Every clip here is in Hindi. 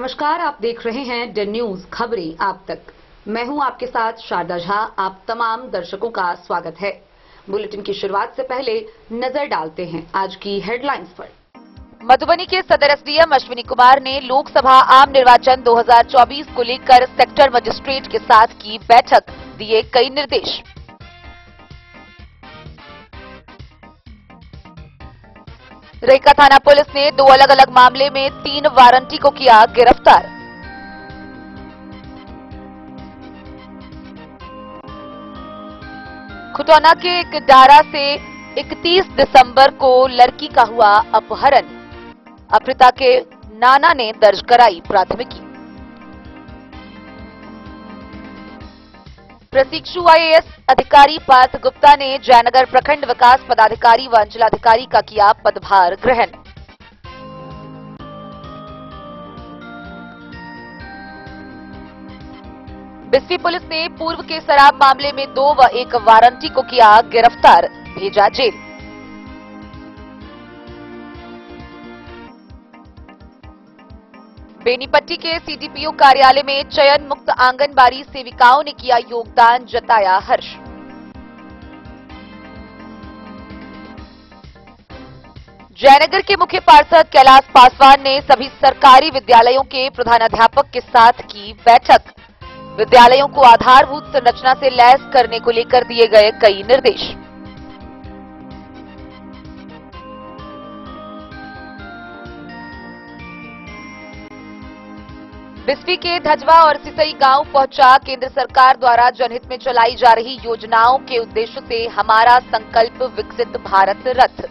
नमस्कार, आप देख रहे हैं द न्यूज खबरें आप तक। मैं हूं आपके साथ शारदा झा। आप तमाम दर्शकों का स्वागत है। बुलेटिन की शुरुआत से पहले नजर डालते हैं आज की हेडलाइंस पर। मधुबनी के सदर एसडीएम अश्विनी कुमार ने लोकसभा आम निर्वाचन 2024 को लेकर सेक्टर मजिस्ट्रेट के साथ की बैठक, दिए कई निर्देश। रेका थाना पुलिस ने 2 अलग अलग मामले में 3 वारंटी को किया गिरफ्तार। खुटौना के एक डारा से 31 दिसंबर को लड़की का हुआ अपहरण। अपहृता के नाना ने दर्ज कराई प्राथमिकी। प्रशिक्षु आईएएस अधिकारी पार्थ गुप्ता ने जयनगर प्रखंड विकास पदाधिकारी व अंचलाधिकारी का किया पदभार ग्रहण। बिस्फी पुलिस ने पूर्व के शराब मामले में 2 व 1 वारंटी को किया गिरफ्तार, भेजा जेल। बेनीपट्टी के सीडीपीओ कार्यालय में चयन मुक्त आंगनबाड़ी सेविकाओं ने किया योगदान, जताया हर्ष। जयनगर के मुख्य पार्षद कैलाश पासवान ने सभी सरकारी विद्यालयों के प्रधानाध्यापक के साथ की बैठक। विद्यालयों को आधारभूत संरचना से लैस करने को लेकर दिए गए कई निर्देश। बिस्फी के धजवा और सिसई गांव पहुंचा केंद्र सरकार द्वारा जनहित में चलाई जा रही योजनाओं के उद्देश्य से हमारा संकल्प विकसित भारत रथ।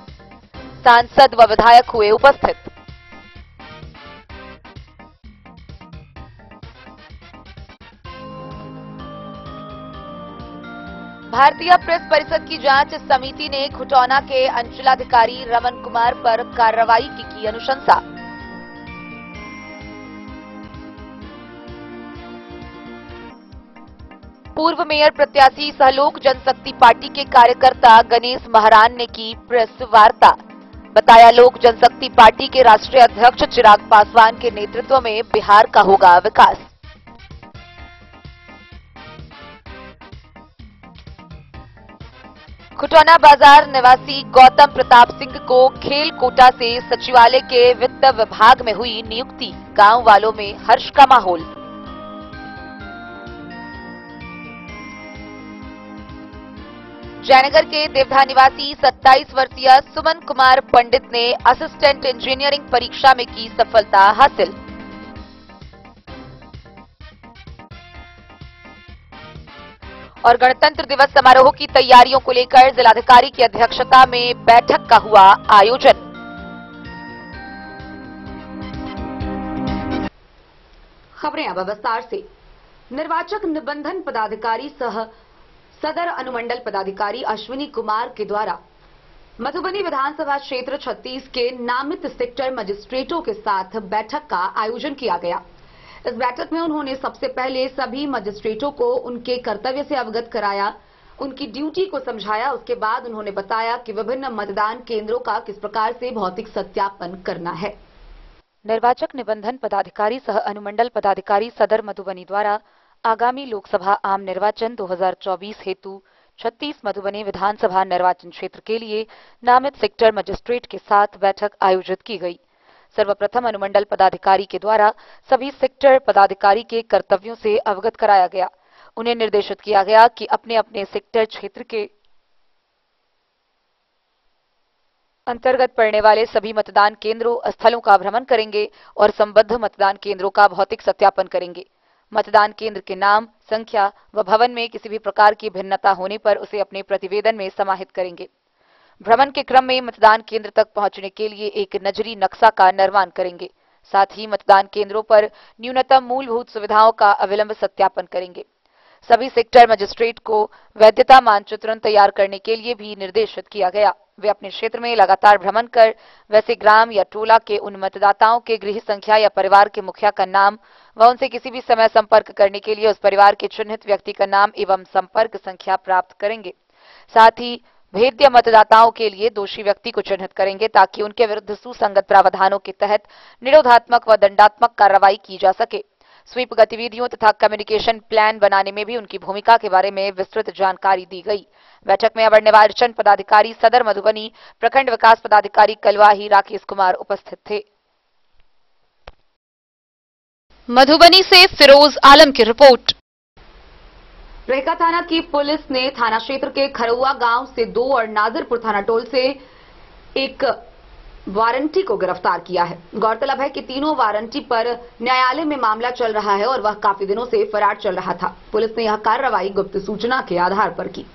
सांसद व विधायक हुए उपस्थित। भारतीय प्रेस परिषद की जांच समिति ने खुटौना के अंचलाधिकारी रमन कुमार पर कार्रवाई की अनुशंसा। पूर्व मेयर प्रत्याशी सहलोक जनशक्ति पार्टी के कार्यकर्ता गणेश महारान ने की प्रेस वार्ता। बताया, लोक जनशक्ति पार्टी के राष्ट्रीय अध्यक्ष चिराग पासवान के नेतृत्व में बिहार का होगा विकास। खुटौना बाजार निवासी गौतम प्रताप सिंह को खेल कोटा से सचिवालय के वित्त विभाग में हुई नियुक्ति। गांव वालों में हर्ष का माहौल। जयनगर के देवधा निवासी 27 वर्षीय सुमन कुमार पंडित ने असिस्टेंट इंजीनियरिंग परीक्षा में की सफलता हासिल। और गणतंत्र दिवस समारोह की तैयारियों को लेकर जिलाधिकारी की अध्यक्षता में बैठक का हुआ आयोजन। खबरें अब विस्तार से। निर्वाचक निबंधन पदाधिकारी सह सदर अनुमंडल पदाधिकारी अश्विनी कुमार के द्वारा मधुबनी विधानसभा क्षेत्र 36 के नामित सेक्टर मजिस्ट्रेटों के साथ बैठक का आयोजन किया गया। इस बैठक में उन्होंने सबसे पहले सभी मजिस्ट्रेटों को उनके कर्तव्य से अवगत कराया, उनकी ड्यूटी को समझाया। उसके बाद उन्होंने बताया कि विभिन्न मतदान केंद्रों का किस प्रकार से भौतिक सत्यापन करना है। निर्वाचक निबंधन पदाधिकारी सह अनुमंडल पदाधिकारी सदर मधुबनी द्वारा आगामी लोकसभा आम निर्वाचन 2024 हेतु 36 मधुबनी विधानसभा निर्वाचन क्षेत्र के लिए नामित सेक्टर मजिस्ट्रेट के साथ बैठक आयोजित की गई। सर्वप्रथम अनुमंडल पदाधिकारी के द्वारा सभी सेक्टर पदाधिकारी के कर्तव्यों से अवगत कराया गया। उन्हें निर्देशित किया गया कि अपने अपने सेक्टर क्षेत्र के अंतर्गत पड़ने वाले सभी मतदान केंद्रों स्थलों का भ्रमण करेंगे और संबद्ध मतदान केंद्रों का भौतिक सत्यापन करेंगे। मतदान केंद्र के नाम, संख्या व भवन में किसी भी प्रकार की भिन्नता होने पर उसे अपने प्रतिवेदन में समाहित करेंगे। भ्रमण के क्रम में मतदान केंद्र तक पहुंचने के लिए एक नजरी नक्शा का निर्माण करेंगे। साथ ही मतदान केंद्रों पर न्यूनतम मूलभूत सुविधाओं का अविलंब सत्यापन करेंगे। सभी सेक्टर मजिस्ट्रेट को वैधता मानचित्रण तैयार करने के लिए भी निर्देशित किया गया। वे अपने क्षेत्र में लगातार भ्रमण कर वैसे ग्राम या टोला के उन मतदाताओं के गृह संख्या या परिवार के मुखिया का नाम व उनसे किसी भी समय संपर्क करने के लिए उस परिवार के चिन्हित व्यक्ति का नाम एवं संपर्क संख्या प्राप्त करेंगे। साथ ही भेद्य मतदाताओं के लिए दोषी व्यक्ति को चिन्हित करेंगे ताकि उनके विरुद्ध सुसंगत प्रावधानों के तहत निरोधात्मक व दंडात्मक कार्रवाई की जा सके। स्वीप गतिविधियों तथा कम्युनिकेशन प्लान बनाने में भी उनकी भूमिका के बारे में विस्तृत जानकारी दी गई। बैठक में अवर निर्वाचन पदाधिकारी सदर मधुबनी, प्रखंड विकास पदाधिकारी कलवाही राकेश कुमार उपस्थित थे। मधुबनी से फिरोज आलम की रिपोर्ट। रेखा थाना की पुलिस ने थाना क्षेत्र के खरुआ गांव से 2 और नाजिरपुर थाना टोल से एक वारंटी को गिरफ्तार किया है। गौरतलब है कि तीनों वारंटी पर न्यायालय में मामला चल रहा है और वह काफी दिनों से फरार चल रहा था। पुलिस ने यह कार्रवाई गुप्त सूचना के आधार पर की।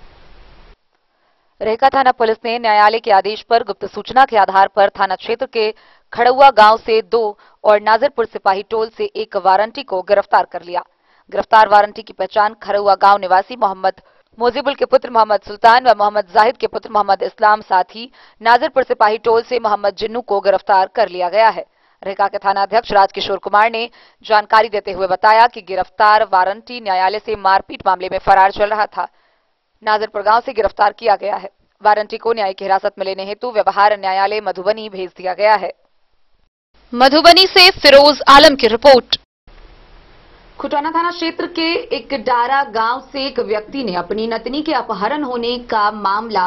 रेखा थाना पुलिस ने न्यायालय के आदेश पर गुप्त सूचना के आधार पर थाना क्षेत्र के खड़ुआ गांव से 2 और नाजिरपुर सिपाही टोल से एक वारंटी को गिरफ्तार कर लिया। गिरफ्तार वारंटी की पहचान खड़ुआ गांव निवासी मोहम्मद मोजिबुल के पुत्र मोहम्मद सुल्तान व मोहम्मद जाहिद के पुत्र मोहम्मद इस्लाम, साथ ही नाजिरपुर सिपाही टोल से मोहम्मद जिन्नू को गिरफ्तार कर लिया गया है। रेखा के थाना अध्यक्ष राजकिशोर कुमार ने जानकारी देते हुए बताया कि गिरफ्तार वारंटी न्यायालय से मारपीट मामले में फरार चल रहा था। नाजिरपुर गांव से गिरफ्तार किया गया है। वारंटी को न्यायिक हिरासत में लेने हेतु व्यवहार न्यायालय मधुबनी भेज दिया गया है। मधुबनी से फिरोज आलम की रिपोर्ट। खुटाना थाना क्षेत्र के एक डारा गांव से एक व्यक्ति ने अपनी नतनी के अपहरण होने का मामला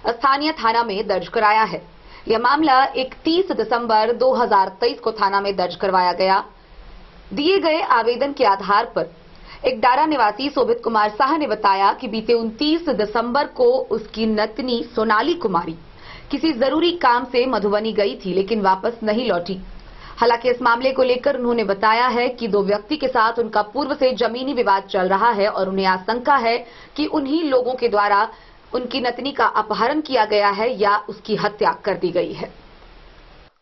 स्थानीय थाना में दर्ज कराया है। यह मामला 31 दिसंबर 2023 को थाना में दर्ज करवाया गया। दिए गए आवेदन के आधार पर एक डारा निवासी शोभित कुमार शाह ने बताया कि बीते 29 दिसंबर को उसकी नतनी सोनाली कुमारी किसी जरूरी काम से मधुबनी गई थी, लेकिन वापस नहीं लौटी। हालांकि इस मामले को लेकर उन्होंने बताया है कि 2 व्यक्ति के साथ उनका पूर्व से जमीनी विवाद चल रहा है और उन्हें आशंका है कि उन्हीं लोगों के द्वारा उनकी नतनी का अपहरण किया गया है या उसकी हत्या कर दी गई है।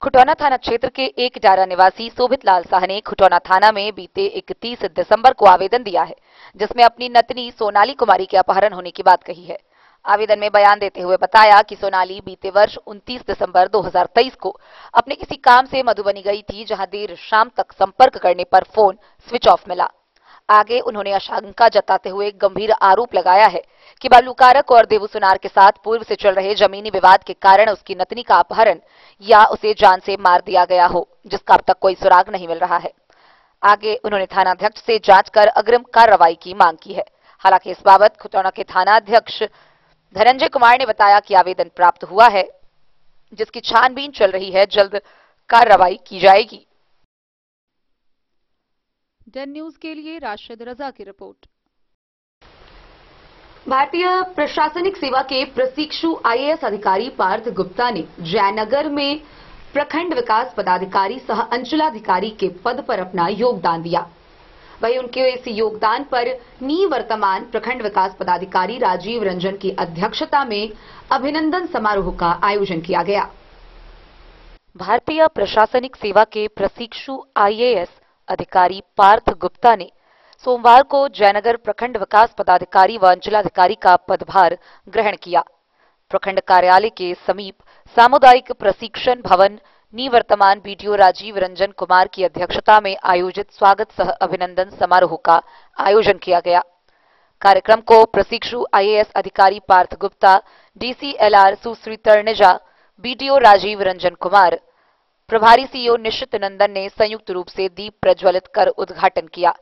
खुटौना थाना क्षेत्र के एक डारा निवासी शोभित लाल शाह ने खुटौना थाना में बीते 31 दिसंबर को आवेदन दिया है, जिसमें अपनी नतनी सोनाली कुमारी के अपहरण होने की बात कही है। आवेदन में बयान देते हुए बताया कि सोनाली बीते वर्ष 29 दिसंबर 2023 को अपने किसी काम से मधुबनी गई थी, जहां देर शाम तक संपर्क करने पर फोन स्विच ऑफ मिला। आगे उन्होंने आशंका जताते हुए गंभीर आरोप लगाया है कि बालूकारक और देवू सुनार के साथ पूर्व से चल रहे जमीनी विवाद के कारण उसकी नतनी का अपहरण या उसे जान से मार दिया गया हो, जिसका अब तक कोई सुराग नहीं मिल रहा है। आगे उन्होंने थानाध्यक्ष से जांच कर अग्रिम कार्रवाई की मांग की है। हालांकि इस बाबत खुटौना के थानाध्यक्ष धनंजय कुमार ने बताया कि आवेदन प्राप्त हुआ है, जिसकी छानबीन चल रही है, जल्द कार्रवाई की जाएगी। डन न्यूज के लिए राशिद रजा की रिपोर्ट। भारतीय प्रशासनिक सेवा के प्रशिक्षु आईएएस अधिकारी पार्थ गुप्ता ने जयनगर में प्रखंड विकास पदाधिकारी सह अंचलाधिकारी के पद पर अपना योगदान दिया। वहीं उनके इस योगदान पर निवर्तमान प्रखंड विकास पदाधिकारी राजीव रंजन की अध्यक्षता में अभिनंदन समारोह का आयोजन किया गया। भारतीय प्रशासनिक सेवा के प्रशिक्षु आईएएस अधिकारी पार्थ गुप्ता ने सोमवार को जयनगर प्रखंड विकास पदाधिकारी व अंचलाधिकारी का पदभार ग्रहण किया। प्रखंड कार्यालय के समीप सामुदायिक प्रशिक्षण भवन निवर्तमान बीडीओ राजीव रंजन कुमार की अध्यक्षता में आयोजित स्वागत सह अभिनंदन समारोह का आयोजन किया गया। कार्यक्रम को प्रशिक्षु आईएएस अधिकारी पार्थ गुप्ता, डीसीएलआर सुश्री तरणिजा, बीडीओ राजीव रंजन कुमार, प्रभारी सीईओ निश्चित नंदन ने संयुक्त रूप से दीप प्रज्वलित कर उद्घाटन किया।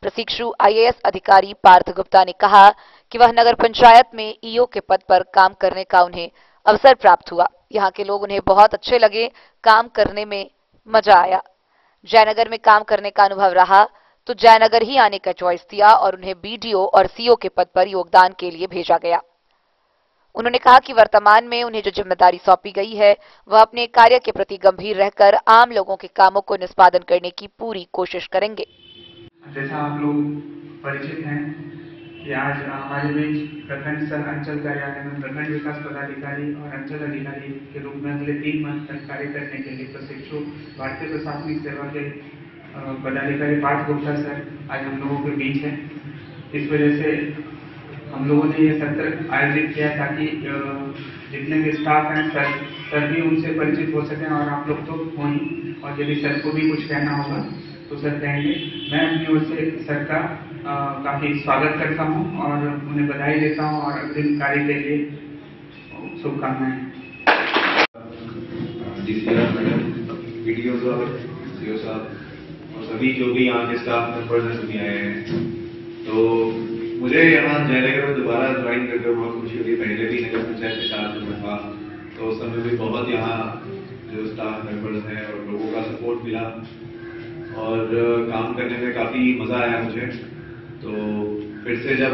प्रशिक्षु आईएएस अधिकारी पार्थ गुप्ता ने कहा कि वह नगर पंचायत में ईओ के पद पर काम करने का उन्हें अवसर प्राप्त हुआ। यहाँ के लोग उन्हें बहुत अच्छे लगे, काम करने में मजा आया। जयनगर में काम करने का अनुभव रहा तो जयनगर ही आने का चॉइस दिया और उन्हें बीडीओ और सीईओ के पद पर योगदान के लिए भेजा गया। उन्होंने कहा कि वर्तमान में उन्हें जो जिम्मेदारी सौंपी गई है वह अपने कार्य के प्रति गंभीर रहकर आम लोगों के कामों को निष्पादन करने की पूरी कोशिश करेंगे। जैसा आप लोग परिचित हैं कि आज हमारे बीच प्रखंड सह अंचल कार्यालय में प्रखंड विकास पदाधिकारी और अंचल अधिकारी के रूप में अगले 3 माह तक कार्य करने के लिए प्रशिक्षु भारतीय प्रशासनिक सेवा के पदाधिकारी पार्थ गुप्ता सर आज हम लोगों के बीच है। इस वजह से हम लोगों ने ये सत्र आयोजित किया ताकि जितने भी स्टाफ हैं सर भी उनसे परिचित हो सकें और आप लोग तो हो ही, और यदि सर को भी कुछ कहना होगा तो सर कहेंगे। मैं अपनी ओर से सर का काफ़ी स्वागत करता हूं और उन्हें बधाई देता हूं और अग्रिम कार्य के लिए शुभकामनाएं। डीसीआर मैडम, वीडियो साहब, सीओ साहब और सभी जो भी यहाँ के स्टाफ मेंबर्स हैं सभी आए हैं। तो मुझे यहाँ जयनगर में दोबारा ज्वाइन करके बहुत खुशी हुई। पहले भी नगर पंचायत में 4 दिन में था, तो उस समय भी बहुत यहाँ जो स्टाफ मेंबर्स हैं और लोगों का सपोर्ट मिला और काम करने में काफ़ी मज़ा आया मुझे। तो फिर से जब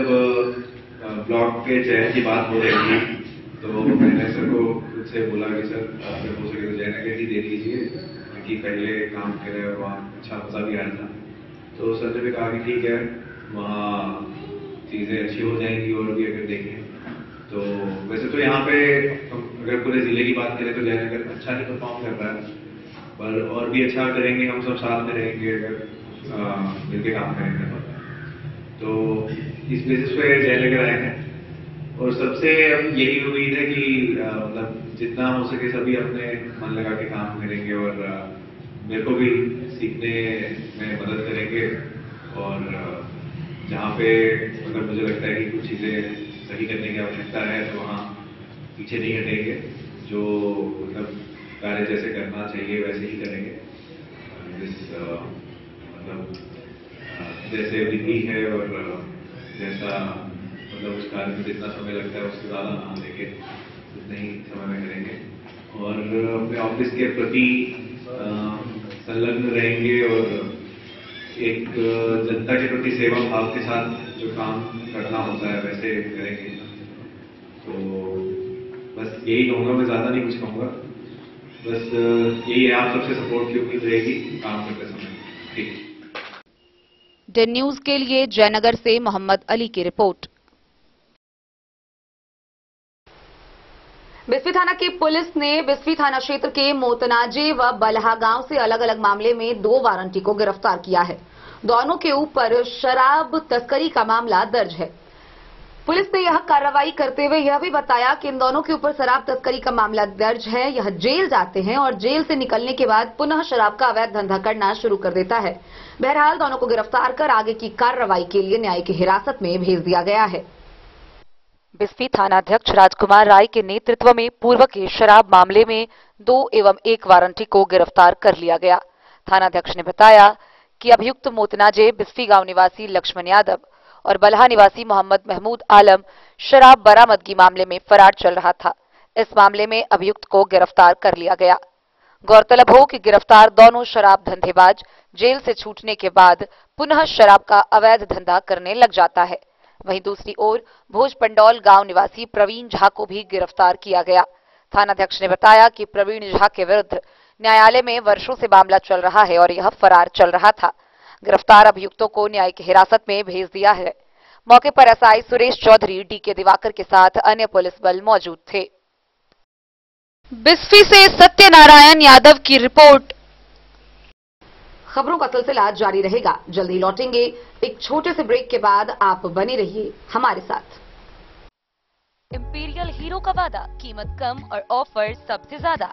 ब्लॉक के चयन की बात हो रही थी तो मैंने सर को खुद से बोला कि सर अगर हो सके तो जयनगर ही दे दीजिए, क्योंकि पहले काम करे और वहाँ अच्छा मज़ा भी आया था। तो सर ने भी कहा कि ठीक है, वहाँ चीज़ें अच्छी हो जाएंगी। और भी अगर देखें तो वैसे तो यहाँ पे अगर पूरे ज़िले की बात करें तो जयनगर अच्छा नहीं परफॉर्म कर रहा है, पर और भी अच्छा करेंगे। हम सब साथ में रहेंगे अगर मिलकर काम करेंगे तो इस बेसिस पे जयनगर आए हैं। और सबसे अब यही उम्मीद है कि मतलब जितना हो सके सभी अपने मन लगा के काम करेंगे और मेरे को भी सीखने में मदद करेंगे। और जहाँ पे मतलब मुझे लगता है कि कुछ चीज़ें सही करने की आवश्यकता है तो वहाँ पीछे नहीं हटेंगे। जो मतलब कार्य जैसे करना चाहिए वैसे ही करेंगे। मतलब जैसे विधि है और जैसा मतलब उस कार्य में जितना समय लगता है उससे ज़्यादा ना लेके उतने ही समय में करेंगे और अपने ऑफिस के प्रति संलग्न रहेंगे और एक जनता के प्रति सेवा भाव के साथ जो काम करना होता है वैसे करेंगे। तो बस यही कहूँगा, मैं ज़्यादा नहीं कुछ कहूँगा। बस यही है, आप सबसे सपोर्ट की उम्मीद रहेगी काम करते समय। ठीक। डेन न्यूज के लिए जयनगर से मोहम्मद अली की रिपोर्ट। बिस्फी थाना की पुलिस ने बिस्फी थाना क्षेत्र के मोतनाजे व बलहा गांव से अलग अलग मामले में 2 वारंटी को गिरफ्तार किया है। दोनों के ऊपर शराब तस्करी का मामला दर्ज है। पुलिस ने यह कार्रवाई करते हुए यह भी बताया कि इन दोनों के ऊपर शराब तस्करी का मामला दर्ज है। यह जेल जाते हैं और जेल से निकलने के बाद पुनः शराब का अवैध धंधा करना शुरू कर देता है। बहरहाल दोनों को गिरफ्तार कर आगे की कार्रवाई के लिए न्यायिक हिरासत में भेज दिया गया है। बिस्फी थानाध्यक्ष राजकुमार राय के नेतृत्व में पूर्व के शराब मामले में 2 एवं 1 वारंटी को गिरफ्तार कर लिया गया। थानाध्यक्ष ने बताया कि अभियुक्त मोतनाजे बिस्फी गांव निवासी लक्ष्मण यादव और बलहा निवासी मोहम्मद महमूद आलम शराब बरामदगी मामले में फरार चल रहा था। इस मामले में अभियुक्त को गिरफ्तार कर लिया गया। गौरतलब हो कि गिरफ्तार दोनों शराब धंधेबाज जेल से छूटने के बाद पुनः शराब का अवैध धंधा करने लग जाता है। वहीं दूसरी ओर भोज पंडौल गांव निवासी प्रवीण झा को भी गिरफ्तार किया गया। थानाध्यक्ष ने बताया कि प्रवीण झा के विरुद्ध न्यायालय में वर्षों से मामला चल रहा है और यह फरार चल रहा था। गिरफ्तार अभियुक्तों को न्यायिक हिरासत में भेज दिया है। मौके पर एसआई सुरेश चौधरी, डीके दिवाकर के साथ अन्य पुलिस बल मौजूद थे। बिस्फी से सत्यनारायण यादव की रिपोर्ट। खबरों का सिलसिला जारी रहेगा। जल्दी लौटेंगे एक छोटे से ब्रेक के बाद। आप बने रहिए हमारे साथ। इंपीरियल हीरो का वादा, कीमत कम और ऑफर सबसे ज्यादा।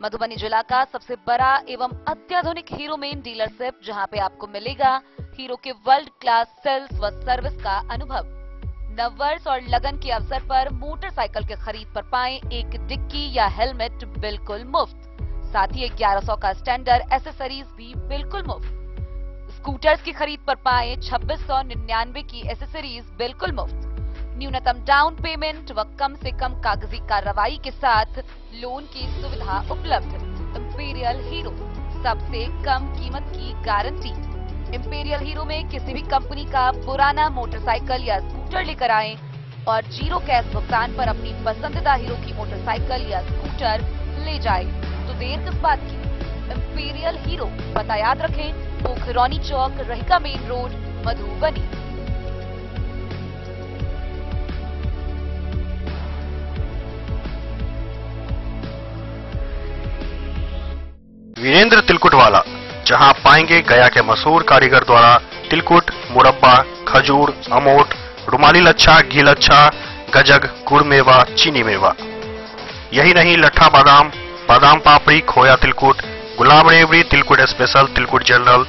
मधुबनी जिला का सबसे बड़ा एवं अत्याधुनिक हीरो मेन डीलरशिप, जहां पे आपको मिलेगा हीरो के वर्ल्ड क्लास सेल्स व सर्विस का अनुभव। नववर्ष और लगन के अवसर पर मोटरसाइकिल के खरीद पर पाएं एक डिक्की या हेलमेट बिल्कुल मुफ्त। साथ ही 1100 का स्टैंडर्ड एसेसरीज भी बिल्कुल मुफ्त। स्कूटर्स की खरीद पर पाएं 2699 की एसेसरीज बिल्कुल मुफ्त। न्यूनतम डाउन पेमेंट व कम से कम कागजी कार्रवाई के साथ लोन की सुविधा उपलब्ध। इंपीरियल हीरो, सबसे कम कीमत की गारंटी। इंपीरियल हीरो में किसी भी कंपनी का पुराना मोटरसाइकिल या स्कूटर लेकर आएं और 0 कैश भुगतान पर अपनी पसंदीदा हीरो की मोटरसाइकिल या स्कूटर ले जाएं। तो देर किस बात की। इंपीरियल हीरो, पता याद रखें, पोखरौनी चौक, रहिका मेन रोड, मधुबनी। वीरेंद्र तिलकुट वाला, जहां आप पाएंगे गया के मशहूर कारीगर द्वारा तिलकुट, मुरब्बा, खजूर, अमोट, रुमाली लच्छा, घी लच्छा, गजक, गुड़ मेवा, चीनी मेवा। यही नहीं, लट्ठा बादाम, बादाम पापड़ी, खोया तिलकुट, गुलाब रेवड़ी, तिलकुट स्पेशल, तिलकुट जनरल,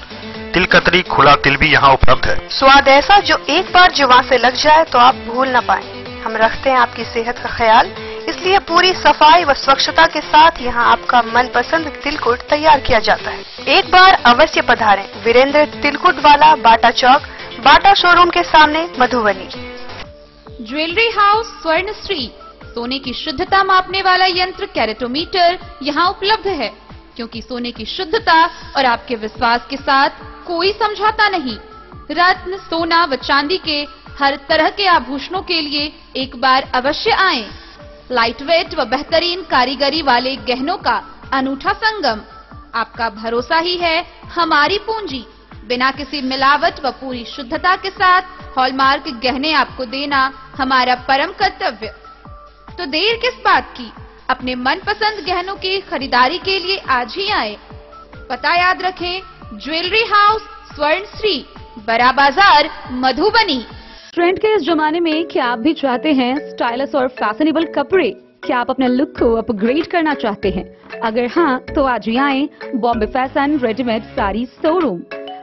तिल कतरी, खुला तिल भी यहाँ उपलब्ध है। स्वाद ऐसा जो एक बार जुबान से लग जाए तो आप भूल न पाए। हम रखते हैं आपकी सेहत का ख्याल, इसलिए इसलिए पूरी सफाई व स्वच्छता के साथ यहाँ आपका मनपसंद तिलकुट तैयार किया जाता है। एक बार अवश्य पधारें वीरेंद्र तिलकुट वाला, बाटा चौक, बाटा शोरूम के सामने, मधुबनी। ज्वेलरी हाउस स्वर्णश्री, सोने की शुद्धता मापने वाला यंत्र कैरेटोमीटर यहाँ उपलब्ध है, क्योंकि सोने की शुद्धता और आपके विश्वास के साथ कोई समझौता नहीं। रत्न, सोना व चांदी के हर तरह के आभूषणों के लिए एक बार अवश्य आएं। लाइट वेट व बेहतरीन कारीगरी वाले गहनों का अनूठा संगम, आपका भरोसा ही है हमारी पूंजी। बिना किसी मिलावट व पूरी शुद्धता के साथ हॉलमार्क गहने आपको देना हमारा परम कर्तव्य। तो देर किस बात की, अपने मनपसंद गहनों की खरीदारी के लिए आज ही आए। पता याद रखें, ज्वेलरी हाउस स्वर्णश्री, बड़ा बाजार, मधुबनी। ट्रेंड के इस जमाने में क्या आप भी चाहते हैं स्टाइलिश और फैशनेबल कपड़े? क्या आप अपने लुक को अपग्रेड करना चाहते हैं? अगर हाँ, तो आज ही आए Bombay fashion readymade sari showroom.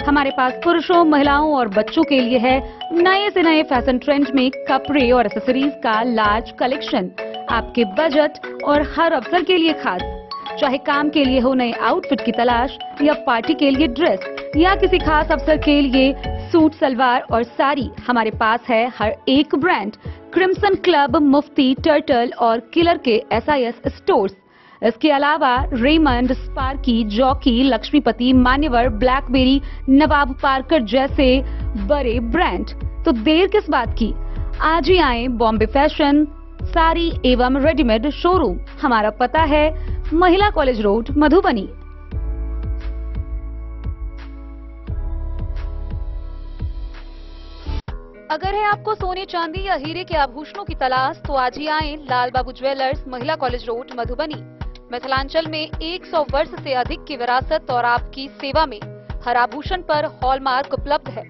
हमारे पास पुरुषों, महिलाओं और बच्चों के लिए है नए से नए फैशन ट्रेंड में कपड़े और एक्सेसरीज का लार्ज कलेक्शन, आपके बजट और हर अवसर के लिए खास। चाहे काम के लिए हो नए आउटफिट की तलाश, या पार्टी के लिए ड्रेस, या किसी खास अवसर के लिए सूट, सलवार और साड़ी, हमारे पास है हर एक ब्रांड। क्रिम्सन क्लब, मुफ्ती, टर्टल और किलर के SIS स्टोर्स। इसके अलावा रेमंड, स्पार्की, जॉकी, लक्ष्मीपति, मान्यवर, ब्लैकबेरी, नवाब पार्कर जैसे बड़े ब्रांड। तो देर किस बात की, आज ही आए बॉम्बे फैशन साड़ी एवं रेडीमेड शोरूम। हमारा पता है महिला कॉलेज रोड, मधुबनी। अगर है आपको सोने, चांदी या हीरे के आभूषणों की तलाश, तो आज ही आएं लाल बाबू ज्वेलर्स, महिला कॉलेज रोड, मधुबनी। मिथिलांचल में 100 वर्ष से अधिक की विरासत और आपकी सेवा में हर आभूषण पर हॉलमार्क उपलब्ध है।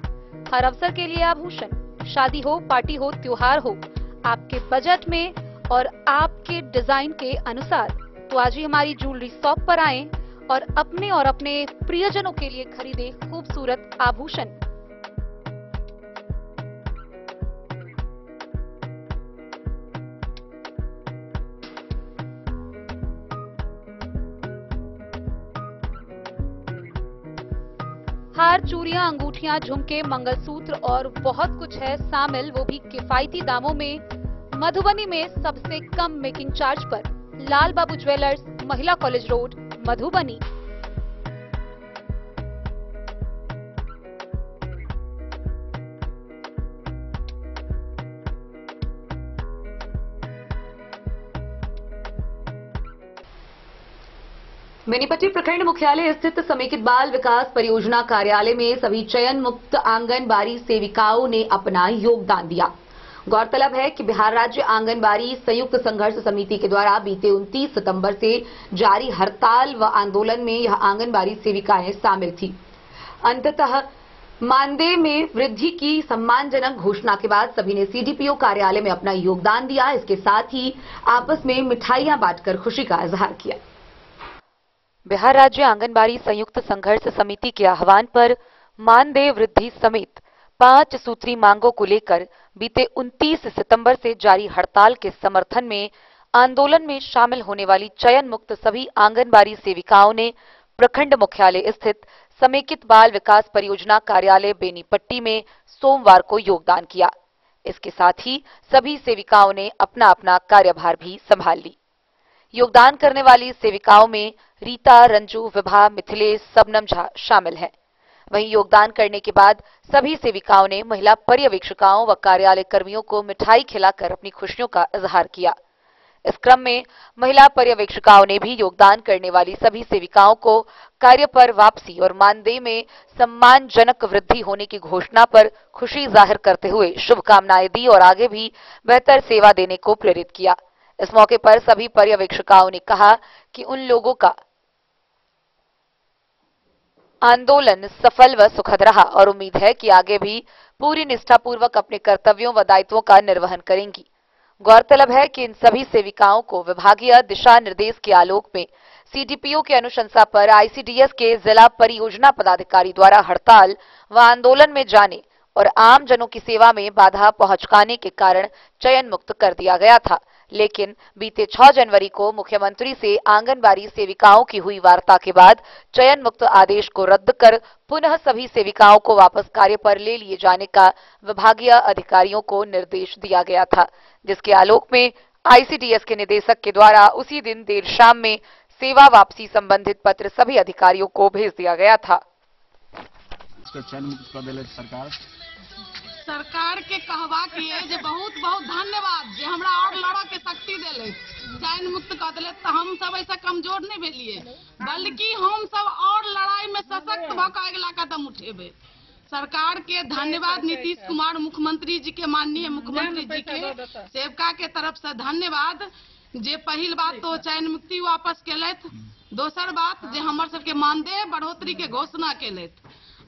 हर अवसर के लिए आभूषण, शादी हो, पार्टी हो, त्योहार हो, आपके बजट में और आपके डिजाइन के अनुसार। तो आज ही हमारी ज्वेलरी शॉप पर आएं और अपने प्रियजनों के लिए खरीदे खूबसूरत आभूषण। हार, चूड़ियां, अंगूठियां, झुमके, मंगलसूत्र और बहुत कुछ है शामिल, वो भी किफायती दामों में। मधुबनी में सबसे कम मेकिंग चार्ज पर लाल बाबू ज्वेलर्स, महिला कॉलेज रोड, मधुबनी। बेनीपट्टी प्रखंड मुख्यालय स्थित समेकित बाल विकास परियोजना कार्यालय में सभी चयन मुक्त आंगनबाड़ी सेविकाओं ने अपना योगदान दिया। गौरतलब है कि बिहार राज्य आंगनबाड़ी संयुक्त संघर्ष समिति के द्वारा बीते 29 सितंबर से जारी हड़ताल व आंदोलन में यह आंगनबाड़ी सेविकाएं शामिल थी। अंततः मानदेय में वृद्धि की सम्मानजनक घोषणा के बाद सभी ने CDPO कार्यालय में अपना योगदान दिया। इसके साथ ही आपस में मिठाइयां बांटकर खुशी का इजहार किया। बिहार राज्य आंगनबाड़ी संयुक्त संघर्ष समिति के आह्वान पर मानदेय वृद्धि समेत 5 सूत्री मांगों को लेकर बीते 29 सितंबर से जारी हड़ताल के समर्थन में आंदोलन में शामिल होने वाली चयन मुक्त सभी आंगनबाड़ी सेविकाओं ने प्रखंड मुख्यालय स्थित समेकित बाल विकास परियोजना कार्यालय बेनीपट्टी में सोमवार को योगदान किया। इसके साथ ही सभी सेविकाओं ने अपना अपना कार्यभार भी संभाल ली। योगदान करने वाली सेविकाओं में रीता, रंजू, विभा, मिथिलेश, सबनम झा शामिल हैं। वहीं योगदान करने के बाद सभी सेविकाओं ने महिला पर्यवेक्षिकाओं व कार्यालय कर्मियों को मिठाई खिलाकर अपनी खुशियों का इजहार किया। इस क्रम में महिला पर्यवेक्षिकाओं ने भी योगदान करने वाली सभी सेविकाओं को कार्य पर वापसी और मानदेय में सम्मानजनक वृद्धि होने की घोषणा पर खुशी जाहिर करते हुए शुभकामनाएं दी और आगे भी बेहतर सेवा देने को प्रेरित किया। इस मौके पर सभी पर्यवेक्षिकाओं ने कहा कि उन लोगों का आंदोलन सफल व सुखद रहा और उम्मीद है कि आगे भी पूरी निष्ठापूर्वक अपने कर्तव्यों व दायित्वों का निर्वहन करेंगी। गौरतलब है कि इन सभी सेविकाओं को विभागीय दिशा निर्देश के आलोक में CDPO के अनुशंसा पर ICDS के जिला परियोजना पदाधिकारी द्वारा हड़ताल व आंदोलन में जाने और आम जनों की सेवा में बाधा पहुंचाने के कारण चयन मुक्त कर दिया गया था। लेकिन बीते 6 जनवरी को मुख्यमंत्री से आंगनबाड़ी सेविकाओं की हुई वार्ता के बाद चयन मुक्त आदेश को रद्द कर पुनः सभी सेविकाओं को वापस कार्य पर ले लिए जाने का विभागीय अधिकारियों को निर्देश दिया गया था, जिसके आलोक में आईसीडीएस के निदेशक के द्वारा उसी दिन देर शाम में सेवा वापसी संबंधित पत्र सभी अधिकारियों को भेज दिया गया था। सरकार के कहवा किए जे बहुत बहुत धन्यवाद जे हमरा और लड़ा के शक्ति देले, चयन मुक्त कर दिले। तो हम सब ऐसा कमजोर नहीं भेलिए, बल्कि हम सब और लड़ाई में सशक्त भऽ अगला कदम उठेबे। सरकार के धन्यवाद, नीतीश कुमार मुख्यमंत्री जी के, माननीय मुख्यमंत्री जी के सेवका के तरफ से धन्यवाद जे पहिल बात तो चयन मुक्ति वापस केलथि, दोसर बात जे हमर सबके मानदेय बढ़ोतरी के घोषणा केलथि।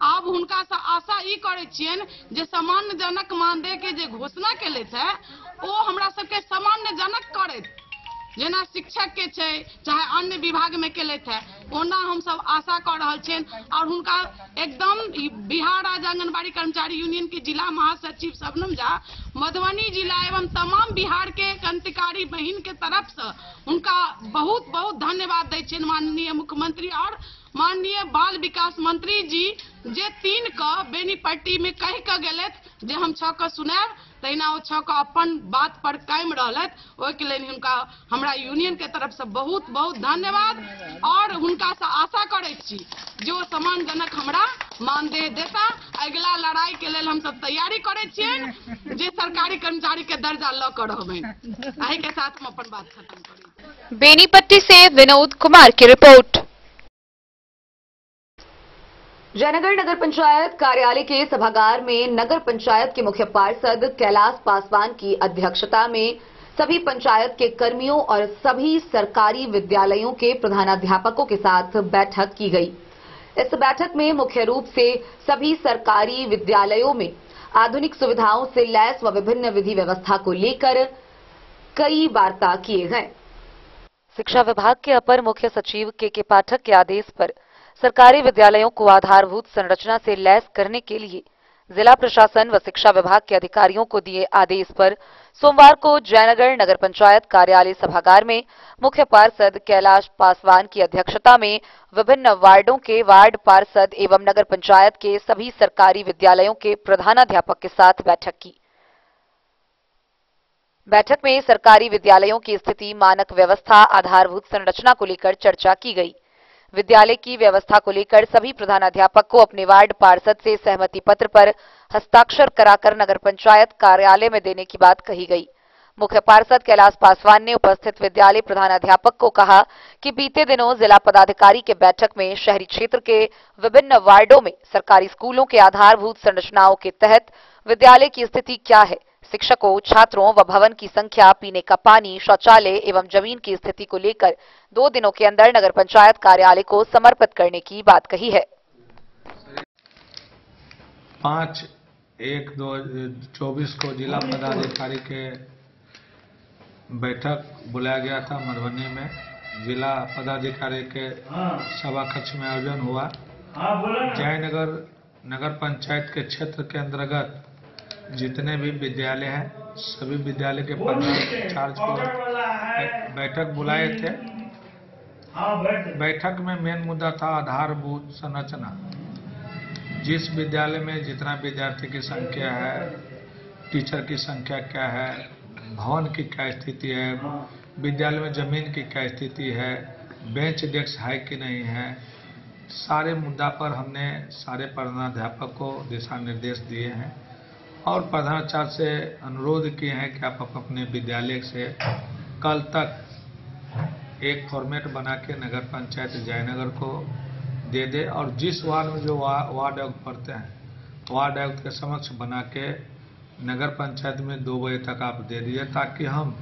अब हुनका से आशा ई करे छियन जे सामान्य जनक मानदेय के जे घोषणा केलथि है ओ हमरा सबके सामान्य जनक करथि, जेना शिक्षक के छै चाहे अन्य विभाग में केलथि है ओना हम सब आशा कर रहल छियन। और हुनका एकदम बिहार राज्य आंगनबाड़ी कर्मचारी यूनियन के जिला महासचिव शबनम झा, मधुबनी जिला एवं तमाम बिहार के क्रांतिकारी बहन के तरफ से उनका बहुत बहुत धन्यवाद दै छियन माननीय मुख्यमंत्री और माननीय बाल विकास मंत्री जी जे 3 का बेनीपट्टी में कह के गेलथि जे हम 6 का सुनाब, तहिना ओ 6 का अपन बात पर कायम रहलथि। ओहि के लेल हुनका हमरा यूनियन के तरफ से बहुत बहुत धन्यवाद और हुनका से आशा करे छी जो समान जनक हमरा मानदेय देता। अगला लड़ाई के लेल हम सब तैयारी करे छियन जे सरकारी कर्मचारी के दर्जा ल कर रहबे। एहि के साथ हम अपन बात खत्म करी। बेनीपट्टी से विनोद कुमार की रिपोर्ट। जयनगर नगर पंचायत कार्यालय के सभागार में नगर पंचायत के मुख्य पार्षद कैलाश पासवान की अध्यक्षता में सभी पंचायत के कर्मियों और सभी सरकारी विद्यालयों के प्रधानाध्यापकों के साथ बैठक की गई। इस बैठक में मुख्य रूप से सभी सरकारी विद्यालयों में आधुनिक सुविधाओं से लैस व विभिन्न विधि व्यवस्था को लेकर कई वार्ता किए गए। शिक्षा विभाग के अपर मुख्य सचिव के पाठक के आदेश पर सरकारी विद्यालयों को आधारभूत संरचना से लैस करने के लिए जिला प्रशासन व शिक्षा विभाग के अधिकारियों को दिए आदेश पर सोमवार को जयनगर नगर पंचायत कार्यालय सभागार में मुख्य पार्षद कैलाश पासवान की अध्यक्षता में विभिन्न वार्डों के वार्ड पार्षद एवं नगर पंचायत के सभी सरकारी विद्यालयों के प्रधानाध्यापक के साथ बैठक की। बैठक में सरकारी विद्यालयों की स्थिति, मानक व्यवस्था, आधारभूत संरचना को लेकर चर्चा की गई। विद्यालय की व्यवस्था को लेकर सभी प्रधानाध्यापक को अपने वार्ड पार्षद से सहमति पत्र पर हस्ताक्षर कराकर नगर पंचायत कार्यालय में देने की बात कही गई। मुख्य पार्षद कैलाश पासवान ने उपस्थित विद्यालय प्रधानाध्यापक को कहा कि बीते दिनों जिला पदाधिकारी के बैठक में शहरी क्षेत्र के विभिन्न वार्डों में सरकारी स्कूलों के आधारभूत संरचनाओं के तहत विद्यालय की स्थिति क्या है, शिक्षकों, छात्रों व भवन की संख्या, पीने का पानी, शौचालय एवं जमीन की स्थिति को लेकर 2 दिनों के अंदर नगर पंचायत कार्यालय को समर्पित करने की बात कही है। 5/1/2024 को जिला पदाधिकारी के बैठक बुलाया गया था मधुबनी में। जिला पदाधिकारी के सभा कक्ष में आयोजन हुआ। जयनगर नगर पंचायत के क्षेत्र के अंतर्गत जितने भी विद्यालय हैं सभी विद्यालय के प्रधानाचार्य को बैठक बुलाए थे। बैठक में मेन मुद्दा था आधारभूत संरचना। जिस विद्यालय में जितना विद्यार्थी की संख्या है, टीचर की संख्या क्या है, भवन की क्या स्थिति है, विद्यालय में जमीन की क्या स्थिति है, बेंच डेस्क है कि नहीं है, सारे मुद्दा पर हमने सारे प्रधानाध्यापक को दिशा निर्देश दिए हैं और प्रधानाचार्य से अनुरोध किए हैं कि आप अपने विद्यालय से कल तक एक फॉर्मेट बना के नगर पंचायत जयनगर को दे दे और जिस वार्ड में जो वार्ड आयुक्त पढ़ते हैं वार्ड आयुक्त के समक्ष बना के नगर पंचायत में 2 बजे तक आप दे दीजिए, ताकि हम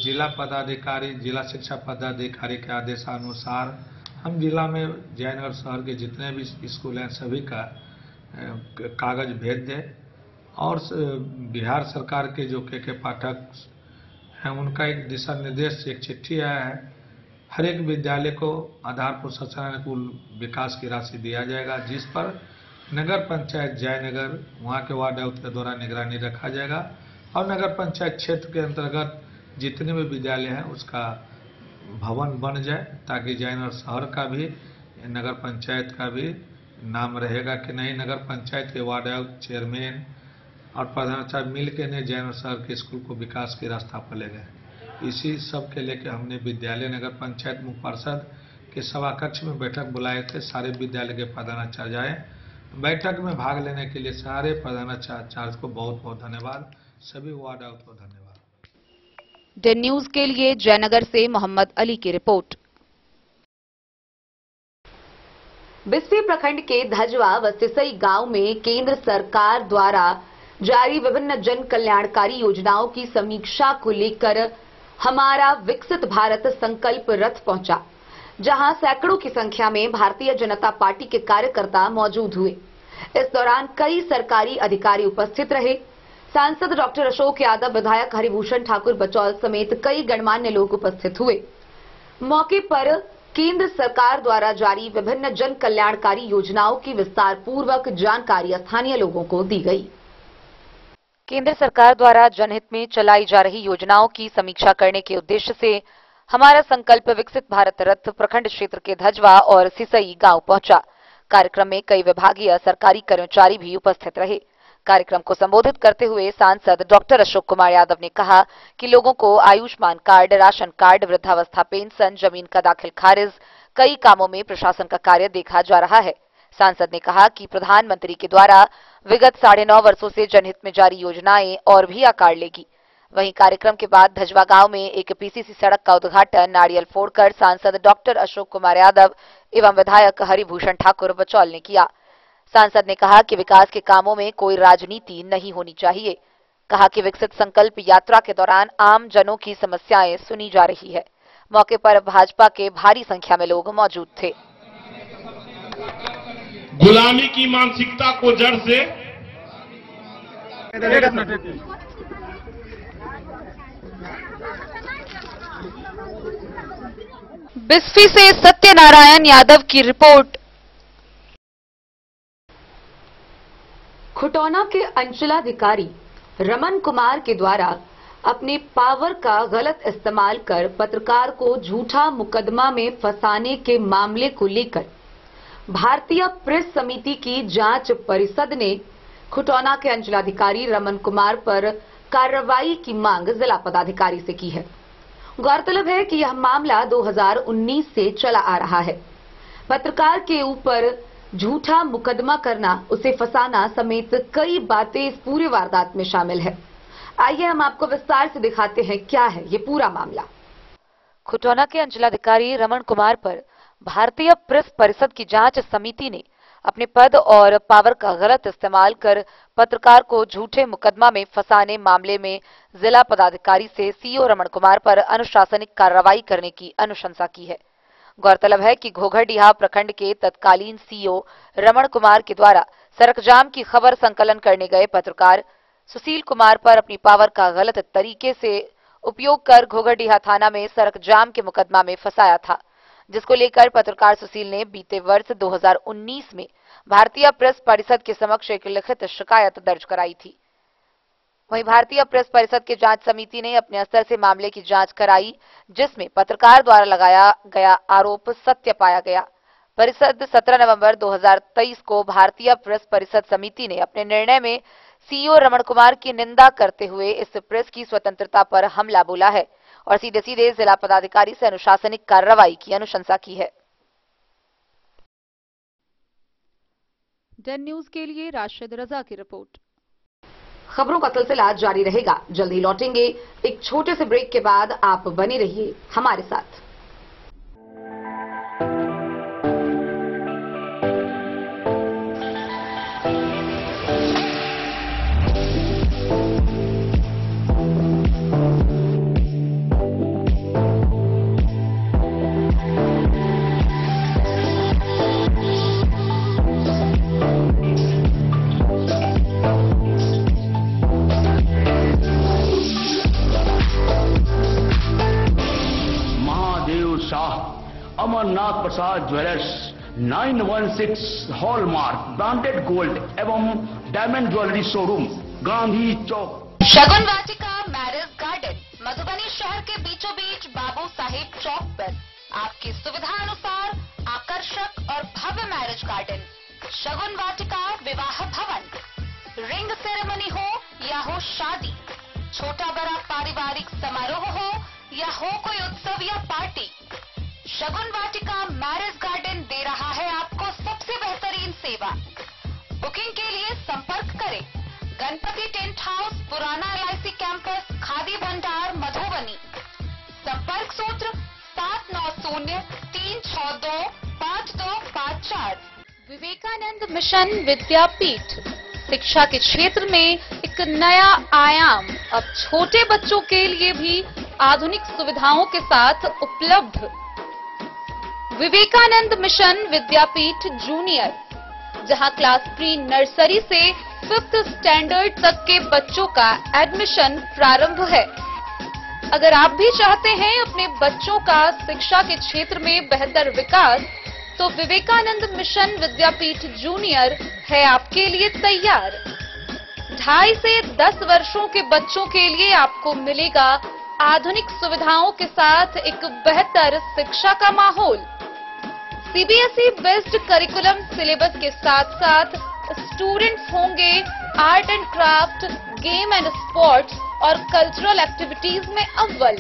जिला पदाधिकारी, जिला शिक्षा पदाधिकारी के आदेशानुसार हम जिला में जयनगर शहर के जितने भी स्कूल हैं सभी का कागज भेज दें और बिहार सरकार के जो के पाठक हैं उनका एक दिशा निर्देश, एक चिट्ठी आया है। हर एक विद्यालय को आधारभूत संरचना अनुकूल विकास की राशि दिया जाएगा, जिस पर नगर पंचायत जयनगर वहाँ के वार्ड आयुक्त के द्वारा निगरानी रखा जाएगा और नगर पंचायत क्षेत्र के अंतर्गत जितने भी विद्यालय हैं उसका भवन बन जाए, ताकि जयनगर शहर का भी, नगर पंचायत का भी नाम रहेगा कि नहीं, नगर पंचायत के वार्ड आयुक्त, चेयरमैन और प्रधानाचार्य मिल के ने जयनगर शहर के स्कूल को विकास के रास्ता पर ले गए। इसी सब के लेकर हमने विद्यालय नगर पंचायत मुख्य पार्षद के सभा कक्ष में बैठक बुलाए थे। सारे विद्यालय के प्रधानाचार्य आए। बैठक में भाग लेने के लिए सारे प्रधानाचार्य को बहुत बहुत धन्यवाद, सभी वार्ड आयुक्त को धन्यवाद। डेन न्यूज के लिए जयनगर से मोहम्मद अली की रिपोर्ट। बिस्फी प्रखंड के धजवा व सिसई गांव में केंद्र सरकार द्वारा जारी विभिन्न जन कल्याणकारी योजनाओं की समीक्षा को लेकर हमारा विकसित भारत संकल्प रथ पहुंचा, जहां सैकड़ों की संख्या में भारतीय जनता पार्टी के कार्यकर्ता मौजूद हुए। इस दौरान कई सरकारी अधिकारी उपस्थित रहे। सांसद डॉक्टर अशोक यादव, विधायक हरिभूषण ठाकुर बचौल समेत कई गणमान्य लोग उपस्थित हुए। मौके पर केंद्र सरकार द्वारा जारी विभिन्न जन कल्याणकारी योजनाओं की विस्तार पूर्वक जानकारी स्थानीय लोगों को दी गई। केंद्र सरकार द्वारा जनहित में चलाई जा रही योजनाओं की समीक्षा करने के उद्देश्य से हमारा संकल्प विकसित भारत रथ प्रखंड क्षेत्र के धजवा और सिसई गांव पहुंचा। कार्यक्रम में कई विभागीय सरकारी कर्मचारी भी उपस्थित रहे। कार्यक्रम को संबोधित करते हुए सांसद डॉक्टर अशोक कुमार यादव ने कहा कि लोगों को आयुष्मान कार्ड, राशन कार्ड, वृद्धावस्था पेंशन, जमीन का दाखिल खारिज, कई कामों में प्रशासन का कार्य देखा जा रहा है। सांसद ने कहा कि प्रधानमंत्री के द्वारा विगत 9.5 वर्षों से जनहित में जारी योजनाएं और भी आकार लेगी। वहीं कार्यक्रम के बाद धजवा गांव में एक पीसीसी सड़क का उद्घाटन नारियल फोड़कर सांसद डॉक्टर अशोक कुमार यादव एवं विधायक हरिभूषण ठाकुर बचौल ने किया। सांसद ने कहा कि विकास के कामों में कोई राजनीति नहीं होनी चाहिए। कहा कि विकसित संकल्प यात्रा के दौरान आम जनों की समस्याएं सुनी जा रही है। मौके पर भाजपा के भारी संख्या में लोग मौजूद थे। गुलामी की मानसिकता को जड़ से बिस्फी से सत्यनारायण यादव की रिपोर्ट। खुटौना के अंचलाधिकारी रमन कुमार के द्वारा अपने पावर का गलत इस्तेमाल कर पत्रकार को झूठा मुकदमा में फंसाने के मामले को लेकर भारतीय प्रेस समिति की जांच परिषद ने खुटौना के अंचलाधिकारी रमन कुमार पर कार्रवाई की मांग जिला पदाधिकारी से की है। गौरतलब है कि यह मामला 2019 से चला आ रहा है। पत्रकार के ऊपर झूठा मुकदमा करना, उसे फंसाना समेत कई बातें इस पूरे वारदात में शामिल है। आइए हम आपको विस्तार से दिखाते हैं क्या है ये पूरा मामला। खुटौना के अंचलाधिकारी रमन कुमार पर भारतीय प्रेस परिषद की जांच समिति ने अपने पद और पावर का गलत इस्तेमाल कर पत्रकार को झूठे मुकदमा में फंसाने मामले में जिला पदाधिकारी से सीओ रमन कुमार पर अनुशासनिक कार्रवाई करने की अनुशंसा की है। गौरतलब है कि घोघरडीहा प्रखंड के तत्कालीन सीओ रमन कुमार के द्वारा सड़क जाम की खबर संकलन करने गए पत्रकार सुशील कुमार पर अपनी पावर का गलत तरीके से उपयोग कर घोघरडीहा थाना में सड़क जाम के मुकदमा में फंसाया था, जिसको लेकर पत्रकार सुशील ने बीते वर्ष 2019 में भारतीय प्रेस परिषद के समक्ष एक लिखित शिकायत दर्ज कराई थी। वहीं भारतीय प्रेस परिषद की जांच समिति ने अपने स्तर से मामले की जांच कराई, जिसमें पत्रकार द्वारा लगाया गया आरोप सत्य पाया गया। परिषद 17 नवंबर 2023 को भारतीय प्रेस परिषद समिति ने अपने निर्णय में सीईओ रमन कुमार की निंदा करते हुए इस प्रेस की स्वतंत्रता पर हमला बोला है और सीधे सीधे जिला पदाधिकारी से अनुशासनिक कार्रवाई की अनुशंसा की है। डेन न्यूज के लिए राशिद रजा की रिपोर्ट। खबरों का सिलसिला आज जारी रहेगा। जल्दी लौटेंगे एक छोटे से ब्रेक के बाद। आप बने रहिए हमारे साथ। अमरनाथ प्रसाद ज्वेलर्स 916 हॉलमार्क ब्रांडेड गोल्ड एवं डायमंड ज्वेलरी शोरूम, गांधी चौक। शगुन वाटिका मैरिज गार्डन, मधुबनी शहर के बीचों बीच बाबू साहेब चौक पर आपकी सुविधा अनुसार आकर्षक और भव्य मैरिज गार्डन, शगुन वाटिका, विवाह भवन, रिंग सेरेमनी हो या हो शादी, छोटा बड़ा पारिवारिक समारोह हो या हो कोई उत्सव या पार्टी, शगुन वाटिका मैरिज गार्डन दे रहा है आपको सबसे बेहतरीन सेवा। बुकिंग के लिए संपर्क करें गणपति टेंट हाउस, पुराना LIC कैंपस, खादी भंडार, मधुबनी। संपर्क सूत्र 7903625254। विवेकानंद मिशन विद्यापीठ शिक्षा के क्षेत्र में एक नया आयाम अब छोटे बच्चों के लिए भी आधुनिक सुविधाओं के साथ उपलब्ध। विवेकानंद मिशन विद्यापीठ जूनियर, जहां क्लास प्री नर्सरी से 5th स्टैंडर्ड तक के बच्चों का एडमिशन प्रारंभ है। अगर आप भी चाहते हैं अपने बच्चों का शिक्षा के क्षेत्र में बेहतर विकास, तो विवेकानंद मिशन विद्यापीठ जूनियर है आपके लिए तैयार। 2.5 से 10 वर्षों के बच्चों के लिए आपको मिलेगा आधुनिक सुविधाओं के साथ एक बेहतर शिक्षा का माहौल। CBSE बेस्ड करिकुलम सिलेबस के साथ साथ स्टूडेंट्स होंगे art and craft, game and sports और कल्चरल एक्टिविटीज में अव्वल।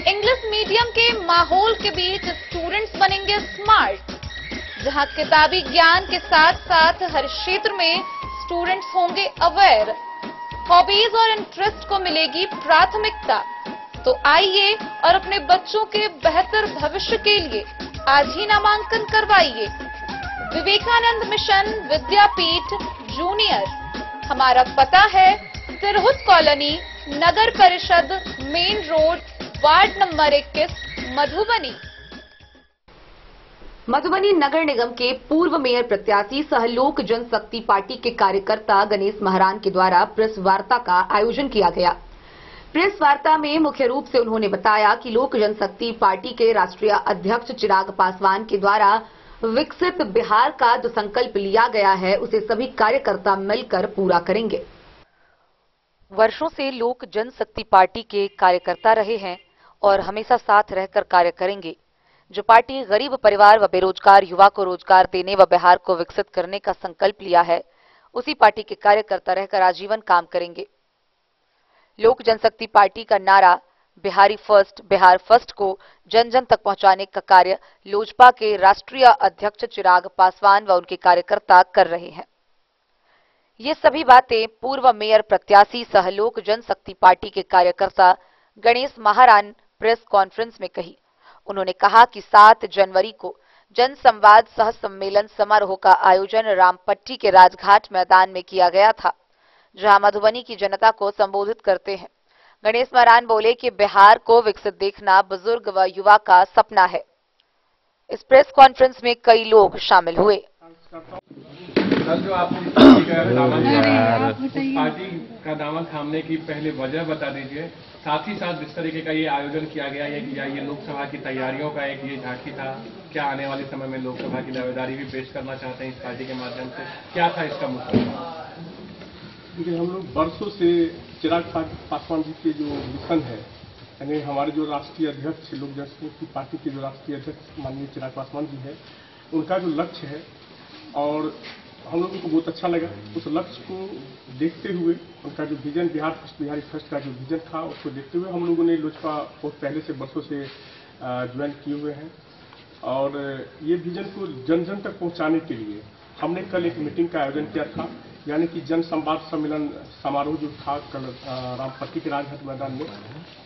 इंग्लिश मीडियम के माहौल के बीच स्टूडेंट्स बनेंगे स्मार्ट, जहां किताबी ज्ञान के साथ साथ हर क्षेत्र में स्टूडेंट्स होंगे अवेयर। हॉबीज और इंटरेस्ट को मिलेगी प्राथमिकता। तो आइए और अपने बच्चों के बेहतर भविष्य के लिए आज ही नामांकन करवाइए। Vivekananda mission Vidyapeeth junior. हमारा पता है तिरहुत कॉलोनी, नगर परिषद, main road, ward number 21, Madhubani. Madhubani नगर निगम के पूर्व मेयर प्रत्याशी सह लोक जनशक्ति पार्टी के कार्यकर्ता गणेश महारान के द्वारा प्रेस वार्ता का आयोजन किया गया। प्रेस वार्ता में मुख्य रूप से उन्होंने बताया कि लोक जनशक्ति पार्टी के राष्ट्रीय अध्यक्ष चिराग पासवान के द्वारा विकसित बिहार का जो संकल्प लिया गया है, उसे सभी कार्यकर्ता मिलकर पूरा करेंगे। वर्षों से लोक जनशक्ति पार्टी के कार्यकर्ता रहे हैं और हमेशा साथ रहकर कार्य करेंगे। जो पार्टी गरीब परिवार व बेरोजगार युवा को रोजगार देने व बिहार को विकसित करने का संकल्प लिया है, उसी पार्टी के कार्यकर्ता रहकर आजीवन काम करेंगे। लोक जनशक्ति पार्टी का नारा बिहारी फर्स्ट, बिहार फर्स्ट को जन जन तक पहुंचाने का कार्य लोजपा के राष्ट्रीय अध्यक्ष चिराग पासवान व उनके कार्यकर्ता कर रहे हैं। ये सभी बातें पूर्व मेयर प्रत्याशी सह लोक जनशक्ति पार्टी के कार्यकर्ता गणेश महारान प्रेस कॉन्फ्रेंस में कही। उन्होंने कहा कि 7 जनवरी को जन संवाद सह सम्मेलन समारोह का आयोजन रामपट्टी के राजघाट मैदान में किया गया था, जहां मधुबनी की जनता को संबोधित करते हैं गणेश महारान बोले कि बिहार को विकसित देखना बुजुर्ग व युवा का सपना है। इस प्रेस कॉन्फ्रेंस में कई लोग शामिल हुए। कल जो आपने पार्टी का दामन लिया, उस पार्टी का दामन थामने की पहले वजह बता दीजिए। साथ ही साथ जिस तरीके का ये आयोजन किया गया ये लोकसभा की तैयारियों का एक ये झांकी था, क्या आने वाले समय में लोकसभा की दावेदारी भी पेश करना चाहते हैं इस पार्टी के माध्यम से, क्या था इसका मुद्दा? देखिए, हम लोग वर्षों से चिराग पासवान जी के जो मिशन है, यानी हमारे जो राष्ट्रीय अध्यक्ष लोक जनशक्ति पार्टी के जो राष्ट्रीय अध्यक्ष माननीय चिराग पासवान जी है, उनका जो लक्ष्य है और हम लोगों को बहुत अच्छा लगा। उस लक्ष्य को देखते हुए उनका जो vision Bihar first, Bihari first का जो विजन था, उसको देखते हुए हम लोगों ने लोजपा बहुत पहले से वर्षों से ज्वाइन किए हुए हैं और ये विजन को जन जन तक पहुंचाने के लिए हमने कल एक मीटिंग का आयोजन किया था, यानी कि जन संवाद सम्मेलन समारोह जो था कल रामपट्टी के राजघाट मैदान में,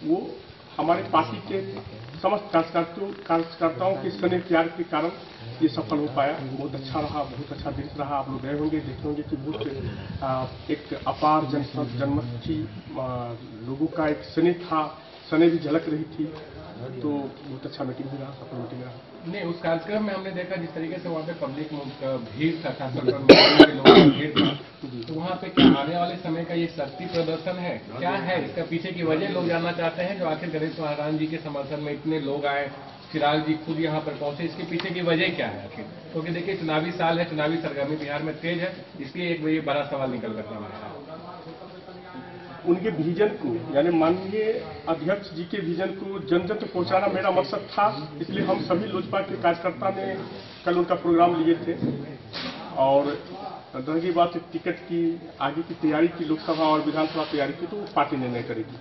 वो हमारे पार्टी के समस्त कार्यकर्ताओं के स्नेह प्यार के कारण ये सफल हो पाया। बहुत अच्छा रहा, बहुत अच्छा दृश्य रहा। आप लोग गए होंगे, देखे होंगे कि बहुत एक अपार जनमुखी लोगों का एक स्नेह था, स्नेह भी झलक रही थी। तो बहुत अच्छा मीटिंग भी रहा, सफल मीटिंग रहा। नहीं, उस कार्यक्रम में हमने देखा जिस तरीके से वहाँ पे पब्लिक भीड़ था, खासतौर पर लोगों की भीड़ था, तो वहाँ पे क्या आने वाले समय का ये शक्ति प्रदर्शन है, क्या है इसका पीछे की वजह लोग जानना चाहते हैं, जो आखिर गणेश महारान जी के समर्थन में इतने लोग आए, चिराग जी खुद यहाँ पर पहुंचे, इसके पीछे की वजह क्या है आखिर? क्योंकि देखिए चुनावी साल है, चुनावी सरगर्मी बिहार में तेज है, इसलिए एक ये बड़ा सवाल निकल कर सामने आया। उनके विजन को यानी माननीय अध्यक्ष जी के विजन को जन जन तक पहुंचाना मेरा मकसद था। इसलिए हम सभी लोजपा के कार्यकर्ता ने कल उनका प्रोग्राम लिए थे और रही बात टिकट की आगे की तैयारी की, लोकसभा और विधानसभा तैयारी की, तो पार्टी निर्णय करेगी।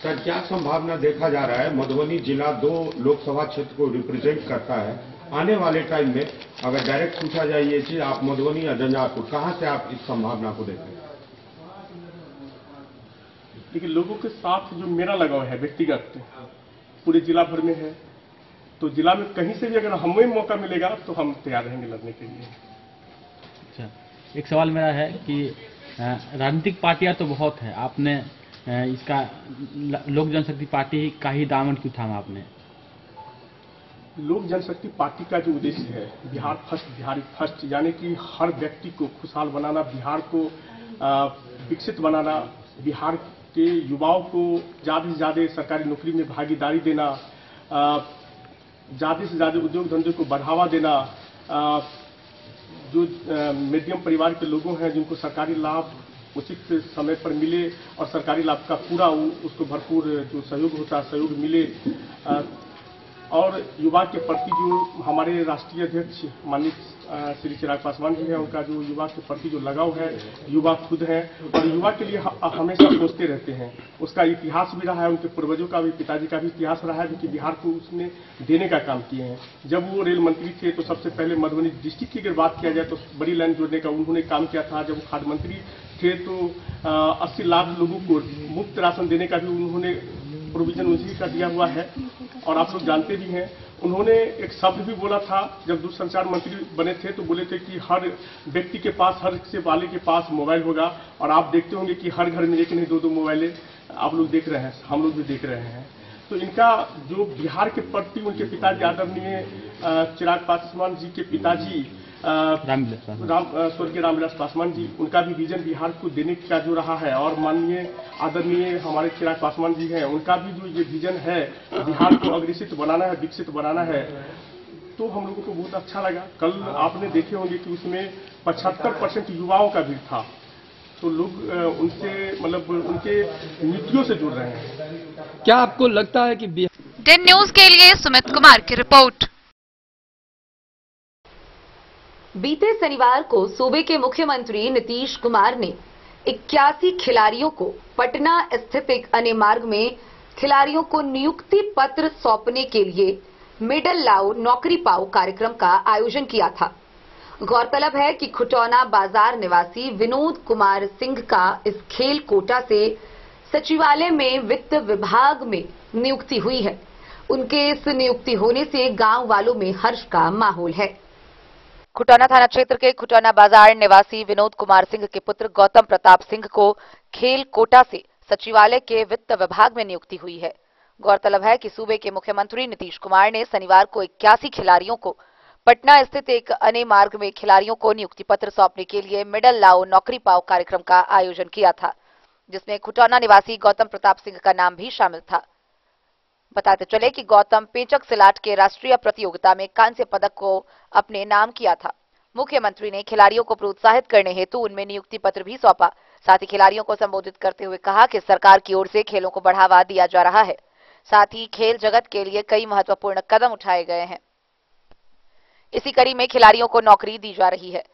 सर, क्या संभावना देखा जा रहा है? मधुबनी जिला 2 लोकसभा क्षेत्र को रिप्रेजेंट करता है। आने वाले टाइम में अगर डायरेक्ट पूछा जाए ये चीज, आप मधुबनी या झंझारपुर, कहां से आप इस संभावना को देखते हैं? लेकिन लोगों के साथ जो मेरा लगाव है व्यक्तिगत पूरे जिला भर में है, तो जिला में कहीं से भी अगर हमें मौका मिलेगा तो हम तैयार रहेंगे लड़ने के लिए। अच्छा, एक सवाल मेरा है कि राजनीतिक पार्टियां तो बहुत है, आपने इसका लोक जनशक्ति पार्टी का ही दामन क्यों थामा आपने? लोक जनशक्ति पार्टी का जो उद्देश्य है बिहार फर्स्ट, बिहारी फर्स्ट, यानी कि हर व्यक्ति को खुशहाल बनाना, बिहार को विकसित बनाना, बिहार के युवाओं को ज़्यादा से ज़्यादा सरकारी नौकरी में भागीदारी देना, ज़्यादा से ज़्यादा उद्योग धंधे को बढ़ावा देना, जो मध्यम परिवार के लोगों हैं जिनको सरकारी लाभ उचित समय पर मिले और सरकारी लाभ का पूरा उसको भरपूर जो सहयोग होता है सहयोग मिले, और युवा के प्रति जो हमारे राष्ट्रीय अध्यक्ष माननीय श्री चिराग पासवान जी हैं, उनका जो युवा के प्रति जो लगाव है, युवा खुद हैं और युवा के लिए हमेशा सोचते रहते हैं। उसका इतिहास भी रहा है, उनके पूर्वजों का भी, पिताजी का भी इतिहास रहा है कि बिहार को उसने देने का काम किए हैं। जब वो रेल मंत्री थे तो सबसे पहले मधुबनी डिस्ट्रिक्ट की अगर बात किया जाए तो बड़ी लाइन जोड़ने का उन्होंने काम किया था। जब वो खाद्य मंत्री थे तो 80 लाख लोगों को मुफ्त राशन देने का भी उन्होंने प्रोविजन उसी का दिया हुआ है। और आप लोग जानते भी हैं, उन्होंने एक शब्द भी बोला था जब दूरसंचार मंत्री बने थे, तो बोले थे कि हर व्यक्ति के पास, हर से वाले के पास मोबाइल होगा। और आप देखते होंगे कि हर घर में एक नहीं 2-2 मोबाइलें आप लोग देख रहे हैं, हम लोग भी देख रहे हैं। तो इनका जो बिहार के प्रति उनके पिताजी आदरणीय चिराग पासवान जी के पिताजी स्वर्गीय रामविलास पासवान जी, उनका भी विजन बिहार को देने का जो रहा है, और माननीय आदरणीय हमारे चिराग पासवान जी हैं, उनका भी जो ये विजन है बिहार को अग्रसित बनाना है, विकसित बनाना है, तो हम लोगों को बहुत अच्छा लगा। कल आपने देखे होंगे कि उसमें 75% युवाओं का भीड़ था, तो लोग उनसे मतलब उनके नीतियों से जुड़ रहे हैं। क्या आपको लगता है कि डेन न्यूज के लिए सुमित कुमार की रिपोर्ट। बीते शनिवार को सूबे के मुख्यमंत्री नीतीश कुमार ने 81 खिलाड़ियों को पटना स्थित एक अन्य मार्ग में खिलाड़ियों को नियुक्ति पत्र सौंपने के लिए मेडल लाओ नौकरी पाओ कार्यक्रम का आयोजन किया था। गौरतलब है कि खुटौना बाजार निवासी विनोद कुमार सिंह का इस खेल कोटा से सचिवालय में वित्त विभाग में नियुक्ति हुई है। उनके इस नियुक्ति होने से गांव वालों में हर्ष का माहौल है। खुटौना थाना क्षेत्र के खुटौना बाजार निवासी विनोद कुमार सिंह के पुत्र गौतम प्रताप सिंह को खेल कोटा से सचिवालय के वित्त विभाग में नियुक्ति हुई है। गौरतलब है कि सूबे के मुख्यमंत्री नीतीश कुमार ने शनिवार को 81 खिलाड़ियों को पटना स्थित एक अन्य मार्ग में खिलाड़ियों को नियुक्ति पत्र सौंपने के लिए मेडल लाओ नौकरी पाओ कार्यक्रम का आयोजन किया था, जिसमें खुटौना निवासी गौतम प्रताप सिंह का नाम भी शामिल था। बताते चले कि गौतम पेचक सिलाट के राष्ट्रीय प्रतियोगिता में कांस्य पदक को अपने नाम किया था। मुख्यमंत्री ने खिलाड़ियों को प्रोत्साहित करने हेतु उनमें नियुक्ति पत्र भी सौंपा। साथ ही खिलाड़ियों को संबोधित करते हुए कहा कि सरकार की ओर से खेलों को बढ़ावा दिया जा रहा है। साथ ही खेल जगत के लिए कई महत्वपूर्ण कदम उठाए गए हैं। इसी कड़ी में खिलाड़ियों को नौकरी दी जा रही है।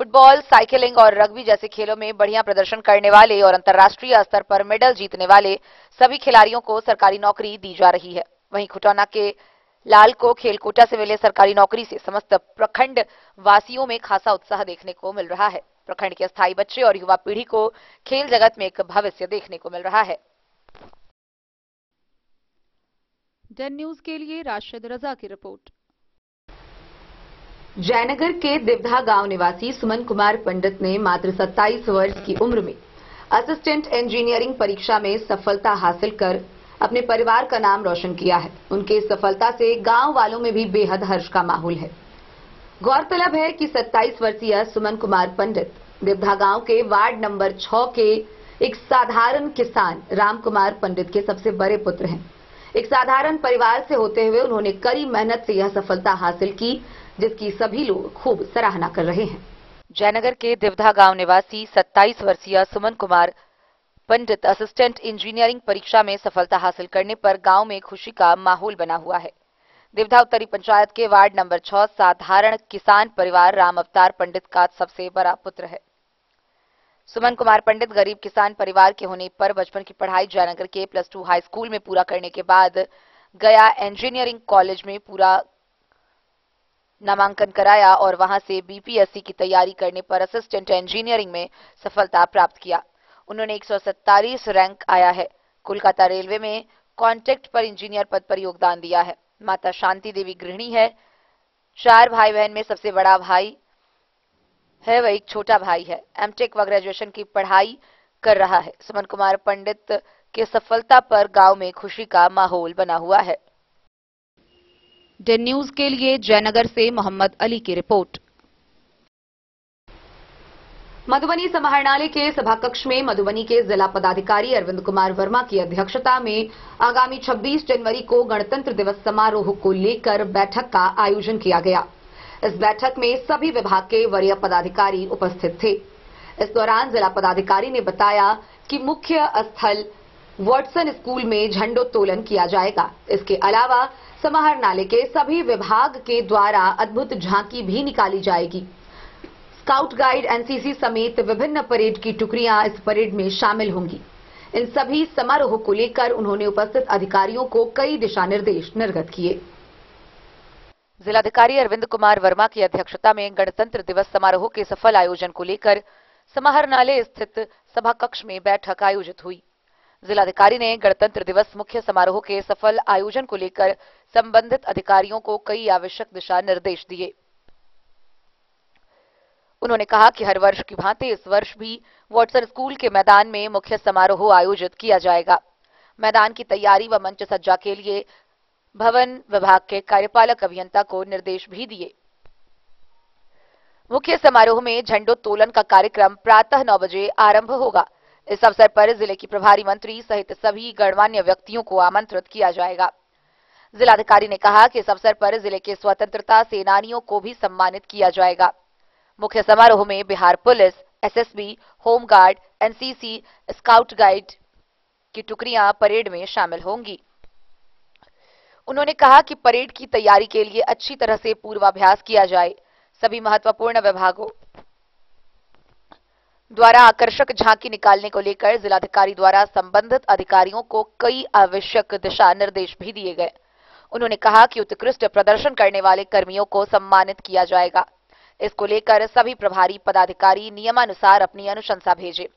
फुटबॉल, साइकिलिंग और रग्बी जैसे खेलों में बढ़िया प्रदर्शन करने वाले और अंतर्राष्ट्रीय स्तर पर मेडल जीतने वाले सभी खिलाड़ियों को सरकारी नौकरी दी जा रही है। वहीं खुटौना के लाल को खेल कोटा से मिले सरकारी नौकरी से समस्त प्रखंड वासियों में खासा उत्साह देखने को मिल रहा है। प्रखंड के स्थायी बच्चे और युवा पीढ़ी को खेल जगत में एक भविष्य देखने को मिल रहा है। डेन न्यूज के लिए राशिद रजा की रिपोर्ट। जयनगर के दिवधा गांव निवासी सुमन कुमार पंडित ने मात्र 27 वर्ष की उम्र में असिस्टेंट इंजीनियरिंग परीक्षा में सफलता हासिल कर अपने परिवार का नाम रोशन किया है। उनके इस सफलता से गांव वालों में भी बेहद हर्ष का माहौल है। गौरतलब है कि 27 वर्षीय सुमन कुमार पंडित दिवधा गांव के वार्ड नंबर 6 के एक साधारण किसान राम कुमार पंडित के सबसे बड़े पुत्र हैं। एक साधारण परिवार से होते हुए उन्होंने कड़ी मेहनत से यह सफलता हासिल की, जिसकी सभी लोग खूब सराहना कर रहे हैं। जयनगर के दिवधा गांव निवासी 27 वर्षीय सुमन कुमार पंडित असिस्टेंट इंजीनियरिंग परीक्षा में सफलता हासिल करने पर गांव में खुशी का माहौल बना हुआ है। देवधा उत्तरी पंचायत के वार्ड नंबर 6 साधारण किसान परिवार राम अवतार पंडित का सबसे बड़ा पुत्र है। सुमन कुमार पंडित गरीब किसान परिवार के होने पर बचपन की पढ़ाई जयनगर के +2 हाई स्कूल में पूरा करने के बाद गया इंजीनियरिंग कॉलेज में पूरा नामांकन कराया और वहां से बीपीएससी की तैयारी करने पर असिस्टेंट इंजीनियरिंग में सफलता प्राप्त किया। उन्होंने 147 रैंक आया है। कोलकाता रेलवे में कॉन्ट्रैक्ट पर इंजीनियर पद पर योगदान दिया है। माता शांति देवी गृहिणी है। 4 भाई बहन में सबसे बड़ा भाई है, वह एक छोटा भाई है। एमटेक व ग्रेजुएशन की पढ़ाई कर रहा है। सुमन कुमार पंडित के सफलता पर गांव में खुशी का माहौल बना हुआ है। डेन न्यूज के लिए जयनगर से मोहम्मद अली की रिपोर्ट। मधुबनी समाहरणालय के सभाकक्ष में मधुबनी के जिला पदाधिकारी अरविंद कुमार वर्मा की अध्यक्षता में आगामी 26 जनवरी को गणतंत्र दिवस समारोह को लेकर बैठक का आयोजन किया गया। इस बैठक में सभी विभाग के वरीय पदाधिकारी उपस्थित थे। इस दौरान जिला पदाधिकारी ने बताया कि मुख्य स्थल वॉटसन स्कूल में झंडोत्तोलन किया जाएगा। इसके अलावा समाहरणालय के सभी विभाग के द्वारा अद्भुत झांकी भी निकाली जाएगी। स्काउट गाइड, एनसीसी समेत विभिन्न परेड की टुकड़ियां इस परेड में शामिल होंगी। इन सभी समारोह को लेकर उन्होंने उपस्थित अधिकारियों को कई दिशा निर्देश निर्गत किए। जिलाधिकारी अरविंद कुमार वर्मा की अध्यक्षता में गणतंत्र दिवस समारोह के सफल आयोजन को लेकर समाहरणालय स्थित सभाकक्ष में बैठक आयोजित हुई। जिलाधिकारी ने गणतंत्र दिवस मुख्य समारोह के सफल आयोजन को लेकर संबंधित अधिकारियों को कई आवश्यक दिशा निर्देश दिए। उन्होंने कहा कि हर वर्ष की भांति इस वर्ष भी वॉटसन स्कूल के मैदान में मुख्य समारोह आयोजित किया जाएगा। मैदान की तैयारी व मंच सज्जा के लिए भवन विभाग के कार्यपालक अभियंता को निर्देश भी दिए। मुख्य समारोह में झंडोत्तोलन का कार्यक्रम प्रातः 9 बजे आरंभ होगा। इस अवसर पर जिले की प्रभारी मंत्री सहित सभी गणमान्य व्यक्तियों को आमंत्रित किया जाएगा। जिलाधिकारी ने कहा कि इस अवसर पर जिले के स्वतंत्रता सेनानियों को भी सम्मानित किया जाएगा। मुख्य समारोह में Bihar police, SSB, home guard, NCC, scout guide की टुकड़ियां परेड में शामिल होंगी। उन्होंने कहा कि परेड की तैयारी के लिए अच्छी तरह से पूर्वाभ्यास किया जाए। सभी महत्वपूर्ण विभागों द्वारा आकर्षक झांकी निकालने को लेकर जिलाधिकारी द्वारा संबंधित अधिकारियों को कई आवश्यक दिशा निर्देश भी दिए गए। उन्होंने कहा कि उत्कृष्ट प्रदर्शन करने वाले कर्मियों को सम्मानित किया जाएगा। इसको लेकर सभी प्रभारी पदाधिकारी नियमानुसार अपनी अनुशंसा भेजे।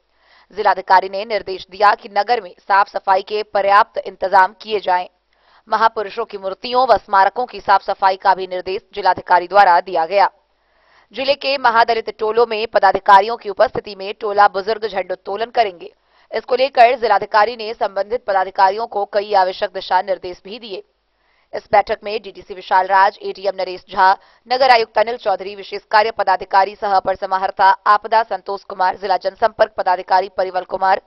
जिलाधिकारी ने निर्देश दिया कि नगर में साफ सफाई के पर्याप्त इंतजाम किए जाएं। महापुरुषों की मूर्तियों व स्मारकों की साफ सफाई का भी निर्देश जिलाधिकारी द्वारा दिया गया। जिले के महादलित टोलों में पदाधिकारियों की उपस्थिति में टोला बुजुर्ग झंडोत्तोलन करेंगे। इसको लेकर जिलाधिकारी ने संबंधित पदाधिकारियों को कई आवश्यक दिशा निर्देश भी दिए। इस बैठक में डीडीसी विशाल राज, एडीएम नरेश झा, नगर आयुक्त अनिल चौधरी, विशेष कार्य पदाधिकारी सह अपर समाहर्ता आपदा संतोष कुमार, जिला जनसंपर्क पदाधिकारी परिमल कुमार,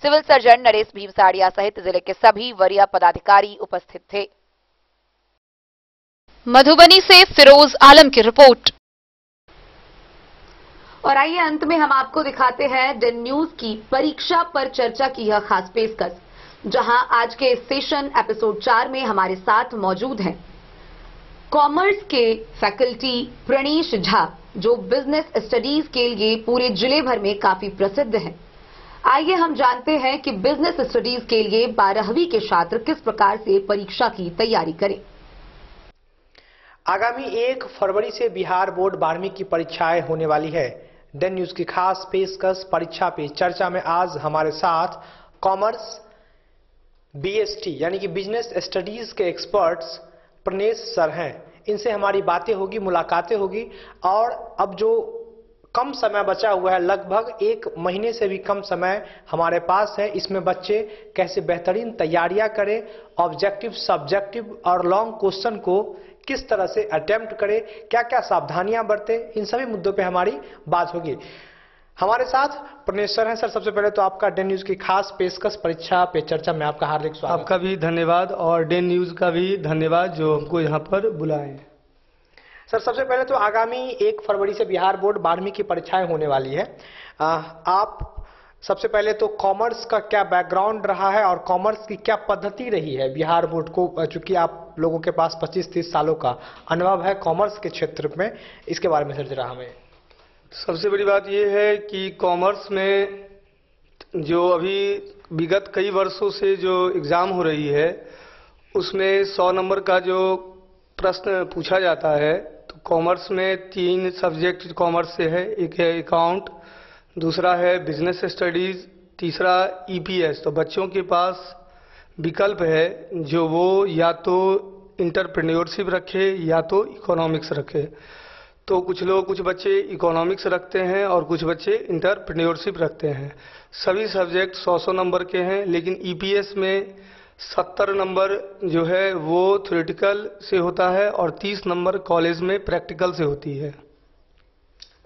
सिविल सर्जन नरेश भीमसाड़िया सहित जिले के सभी वरीय पदाधिकारी उपस्थित थे। मधुबनी से फिरोज आलम की रिपोर्ट। और आइए अंत में हम आपको दिखाते हैं डेन न्यूज की परीक्षा पर चर्चा की यह खास पेशकश, जहां आज के सेशन एपिसोड 4 में हमारे साथ मौजूद हैं कॉमर्स के फैकल्टी प्रणीश झा, जो बिजनेस स्टडीज के लिए पूरे जिले भर में काफी प्रसिद्ध हैं। आइए हम जानते हैं कि बिजनेस स्टडीज के लिए 12वीं के छात्र किस प्रकार से परीक्षा की तैयारी करें। आगामी 1 फरवरी से बिहार बोर्ड 12वीं की परीक्षाएं होने वाली है। डेन न्यूज की खास पेशकश परीक्षा पे चर्चा में आज हमारे साथ कॉमर्स बीएसटी यानी कि बिजनेस स्टडीज के एक्सपर्ट्स प्रणेश सर हैं। इनसे हमारी बातें होगी, मुलाकातें होगी और अब जो कम समय बचा हुआ है, लगभग 1 महीने से भी कम समय हमारे पास है, इसमें बच्चे कैसे बेहतरीन तैयारियां करें, ऑब्जेक्टिव, सब्जेक्टिव और लॉन्ग क्वेश्चन को किस तरह से अटेम्प्ट करें, क्या क्या सावधानियां बरतें, इन सभी मुद्दों पे हमारी बात होगी। हमारे साथ प्रणेश सर हैं। सर, सबसे पहले तो आपका डेन न्यूज की खास पेशकश परीक्षा पे चर्चा में आपका हार्दिक स्वागत। आपका भी धन्यवाद और डेन न्यूज का भी धन्यवाद जो हमको यहाँ पर बुलाए। सर, सबसे पहले तो आगामी 1 फरवरी से बिहार बोर्ड 12वीं की परीक्षाएं होने वाली है। आप सबसे पहले तो कॉमर्स का क्या बैकग्राउंड रहा है और कॉमर्स की क्या पद्धति रही है बिहार बोर्ड को, चूंकि आप लोगों के पास 25-30 सालों का अनुभव है कॉमर्स के क्षेत्र में, इसके बारे में सर जरा हमें। सबसे बड़ी बात यह है कि कॉमर्स में जो अभी विगत कई वर्षों से जो एग्ज़ाम हो रही है उसमें 100 नंबर का जो प्रश्न पूछा जाता है, तो कॉमर्स में 3 सब्जेक्ट कॉमर्स से है। एक है अकाउंट, दूसरा है बिजनेस स्टडीज़, तीसरा ईपीएस। तो बच्चों के पास विकल्प है जो वो या तो इंटरप्रेन्योरशिप रखे या तो इकोनॉमिक्स रखे। तो कुछ बच्चे इकोनॉमिक्स रखते हैं और कुछ बच्चे इंटरप्रेन्योरशिप रखते हैं। सभी सब्जेक्ट 100-100 नंबर के हैं, लेकिन ईपीएस में 70 नंबर जो है वो थ्योरेटिकल से होता है और 30 नंबर कॉलेज में प्रैक्टिकल से होती है।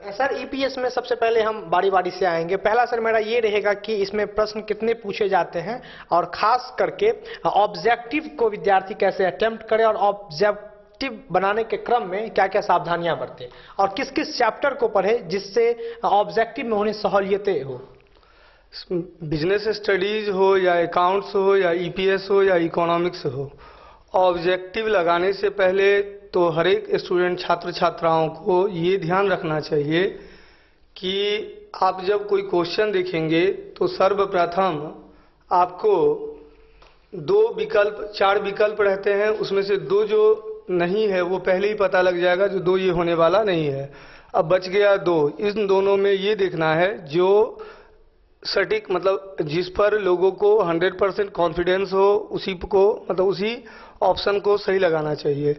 सर ईपीएस में सबसे पहले हम बारी बारी से आएंगे। पहला सर मेरा ये रहेगा कि इसमें प्रश्न कितने पूछे जाते हैं और खास करके ऑब्जेक्टिव को विद्यार्थी कैसे अटेम्प्ट करे और ऑब्जेक्टिव बनाने के क्रम में क्या क्या सावधानियां बरते और किस किस चैप्टर को पढ़े जिससे ऑब्जेक्टिव में उन्हें सहूलियतें हो। बिजनेस स्टडीज हो या अकाउंट्स हो या ईपीएस हो या इकोनॉमिक्स हो, ऑब्जेक्टिव लगाने से पहले तो हर एक स्टूडेंट छात्र छात्राओं को ये ध्यान रखना चाहिए कि आप जब कोई क्वेश्चन देखेंगे तो सर्वप्रथम आपको 4 विकल्प रहते हैं, उसमें से 2 जो नहीं है वो पहले ही पता लग जाएगा जो 2 ये होने वाला नहीं है। अब बच गया 2, इन दोनों में ये देखना है जो सटीक मतलब जिस पर लोगों को 100% कॉन्फिडेंस हो उसी को मतलब उसी ऑप्शन को सही लगाना चाहिए।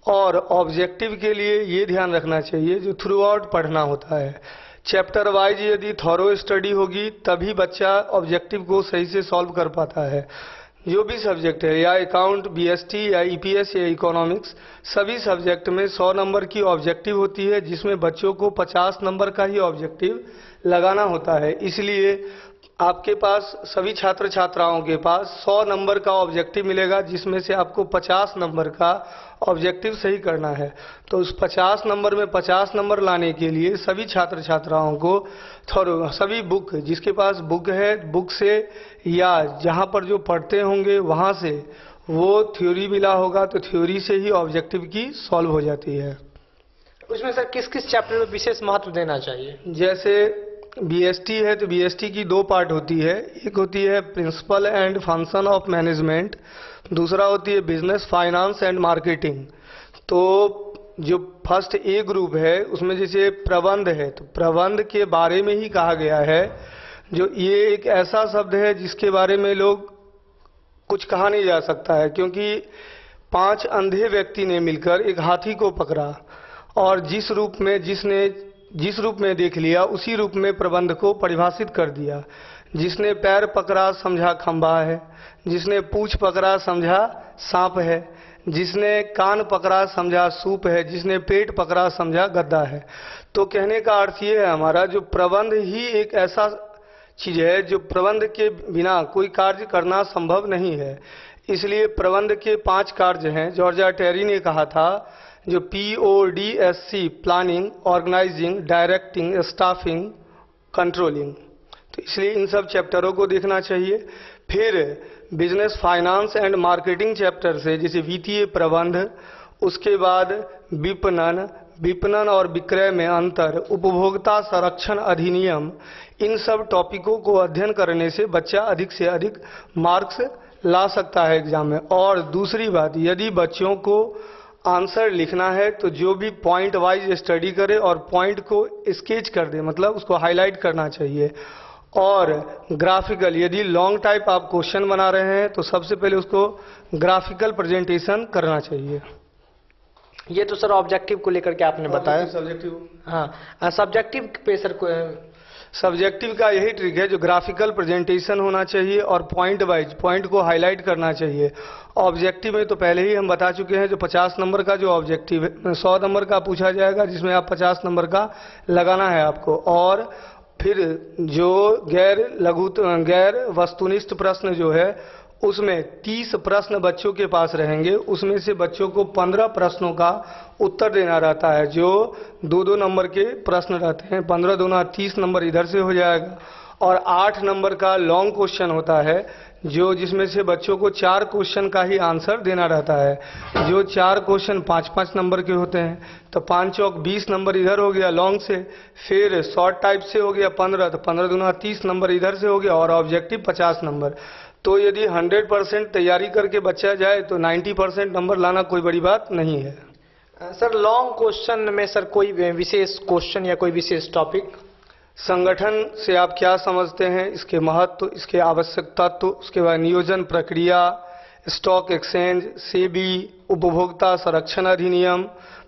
और ऑब्जेक्टिव के लिए ये ध्यान रखना चाहिए जो थ्रू आउट पढ़ना होता है। चैप्टर वाइज यदि थॉरो स्टडी होगी तभी बच्चा ऑब्जेक्टिव को सही से सॉल्व कर पाता है। जो भी सब्जेक्ट है या अकाउंट, बीएसटी या ईपीएस या इकोनॉमिक्स, सभी सब्जेक्ट में 100 नंबर की ऑब्जेक्टिव होती है जिसमें बच्चों को 50 नंबर का ही ऑब्जेक्टिव लगाना होता है। इसलिए आपके पास सभी छात्र छात्राओं के पास 100 नंबर का ऑब्जेक्टिव मिलेगा जिसमें से आपको 50 नंबर का ऑब्जेक्टिव सही करना है। तो उस 50 नंबर में 50 नंबर लाने के लिए सभी छात्र छात्राओं को सभी बुक जिसके पास बुक है बुक से या जहाँ पर जो पढ़ते होंगे वहाँ से वो थ्योरी मिला होगा तो थ्योरी से ही ऑब्जेक्टिव की सॉल्व हो जाती है। उसमें सर किस किस चैप्टर में विशेष महत्व देना चाहिए? जैसे बीएसटी है तो बीएसटी की 2 पार्ट होती है। एक होती है principle and function of management, दूसरा होती है बिजनेस फाइनेंस एंड मार्केटिंग। तो जो फर्स्ट ए ग्रुप है उसमें जैसे प्रबंध है तो प्रबंध के बारे में ही कहा गया है। जो ये एक ऐसा शब्द है जिसके बारे में लोग कुछ कहा नहीं जा सकता है, क्योंकि 5 अंधे व्यक्ति ने मिलकर एक हाथी को पकड़ा और जिस रूप में देख लिया उसी रूप में प्रबंध को परिभाषित कर दिया। जिसने पैर पकड़ा समझा खंभा है, जिसने पूंछ पकड़ा समझा सांप है, जिसने कान पकड़ा समझा सूप है, जिसने पेट पकड़ा समझा गद्दा है। तो कहने का अर्थ ये है हमारा जो प्रबंध ही एक ऐसा चीज है जो प्रबंध के बिना कोई कार्य करना संभव नहीं है। इसलिए प्रबंध के 5 कार्य हैं। जॉर्ज टेरी ने कहा था जो PODSC planning, organizing, directing, staffing, controlling. तो इसलिए इन सब चैप्टरों को देखना चाहिए। फिर business finance and marketing chapter से जैसे वित्तीय प्रबंध, उसके बाद विपणन और विक्रय में अंतर, उपभोक्ता संरक्षण अधिनियम, इन सब टॉपिकों को अध्ययन करने से बच्चा अधिक से अधिक मार्क्स ला सकता है एग्जाम में। और दूसरी बात, यदि बच्चों को आंसर लिखना है तो जो भी पॉइंट वाइज स्टडी करे और पॉइंट को स्केच कर दे, मतलब उसको हाईलाइट करना चाहिए। और ग्राफिकल, यदि लॉन्ग टाइप आप क्वेश्चन बना रहे हैं तो सबसे पहले उसको ग्राफिकल प्रेजेंटेशन करना चाहिए। ये तो सर ऑब्जेक्टिव को लेकर के आपने बताया। सब्जेक्टिव, हाँ सब्जेक्टिव पे सर सब्जेक्टिव का यही ट्रिक है जो ग्राफिकल प्रेजेंटेशन होना चाहिए और पॉइंट वाइज पॉइंट को हाईलाइट करना चाहिए। ऑब्जेक्टिव में तो पहले ही हम बता चुके हैं जो 50 नंबर का जो ऑब्जेक्टिव है 100 नंबर का पूछा जाएगा जिसमें आप 50 नंबर का लगाना है आपको। और फिर जो गैर वस्तुनिष्ठ प्रश्न जो है उसमें 30 प्रश्न बच्चों के पास रहेंगे, उसमें से बच्चों को 15 प्रश्नों का उत्तर देना रहता है जो 2-2 नंबर के प्रश्न रहते हैं। 15 दूना 30 नंबर इधर से हो जाएगा और 8 नंबर का लॉन्ग क्वेश्चन होता है, जो जिसमें से बच्चों को 4 क्वेश्चन का ही आंसर देना रहता है। जो 4 क्वेश्चन 5-5 नंबर के होते हैं, तो 5 चौक 20 नंबर इधर हो गया लॉन्ग से, फिर शॉर्ट टाइप से हो गया 15, तो 15 दूना 30 नंबर इधर से हो गया, और ऑब्जेक्टिव 50 नंबर। तो यदि 100% तैयारी करके बच्चा जाए तो 90% नंबर लाना कोई बड़ी बात नहीं है। सर लॉन्ग क्वेश्चन में सर कोई विशेष क्वेश्चन या कोई विशेष टॉपिक? संगठन से आप क्या समझते हैं, इसके महत्व, इसके आवश्यक तत्व, उसके बाद नियोजन प्रक्रिया, स्टॉक एक्सचेंज, सेबी, उपभोक्ता संरक्षण अधिनियम,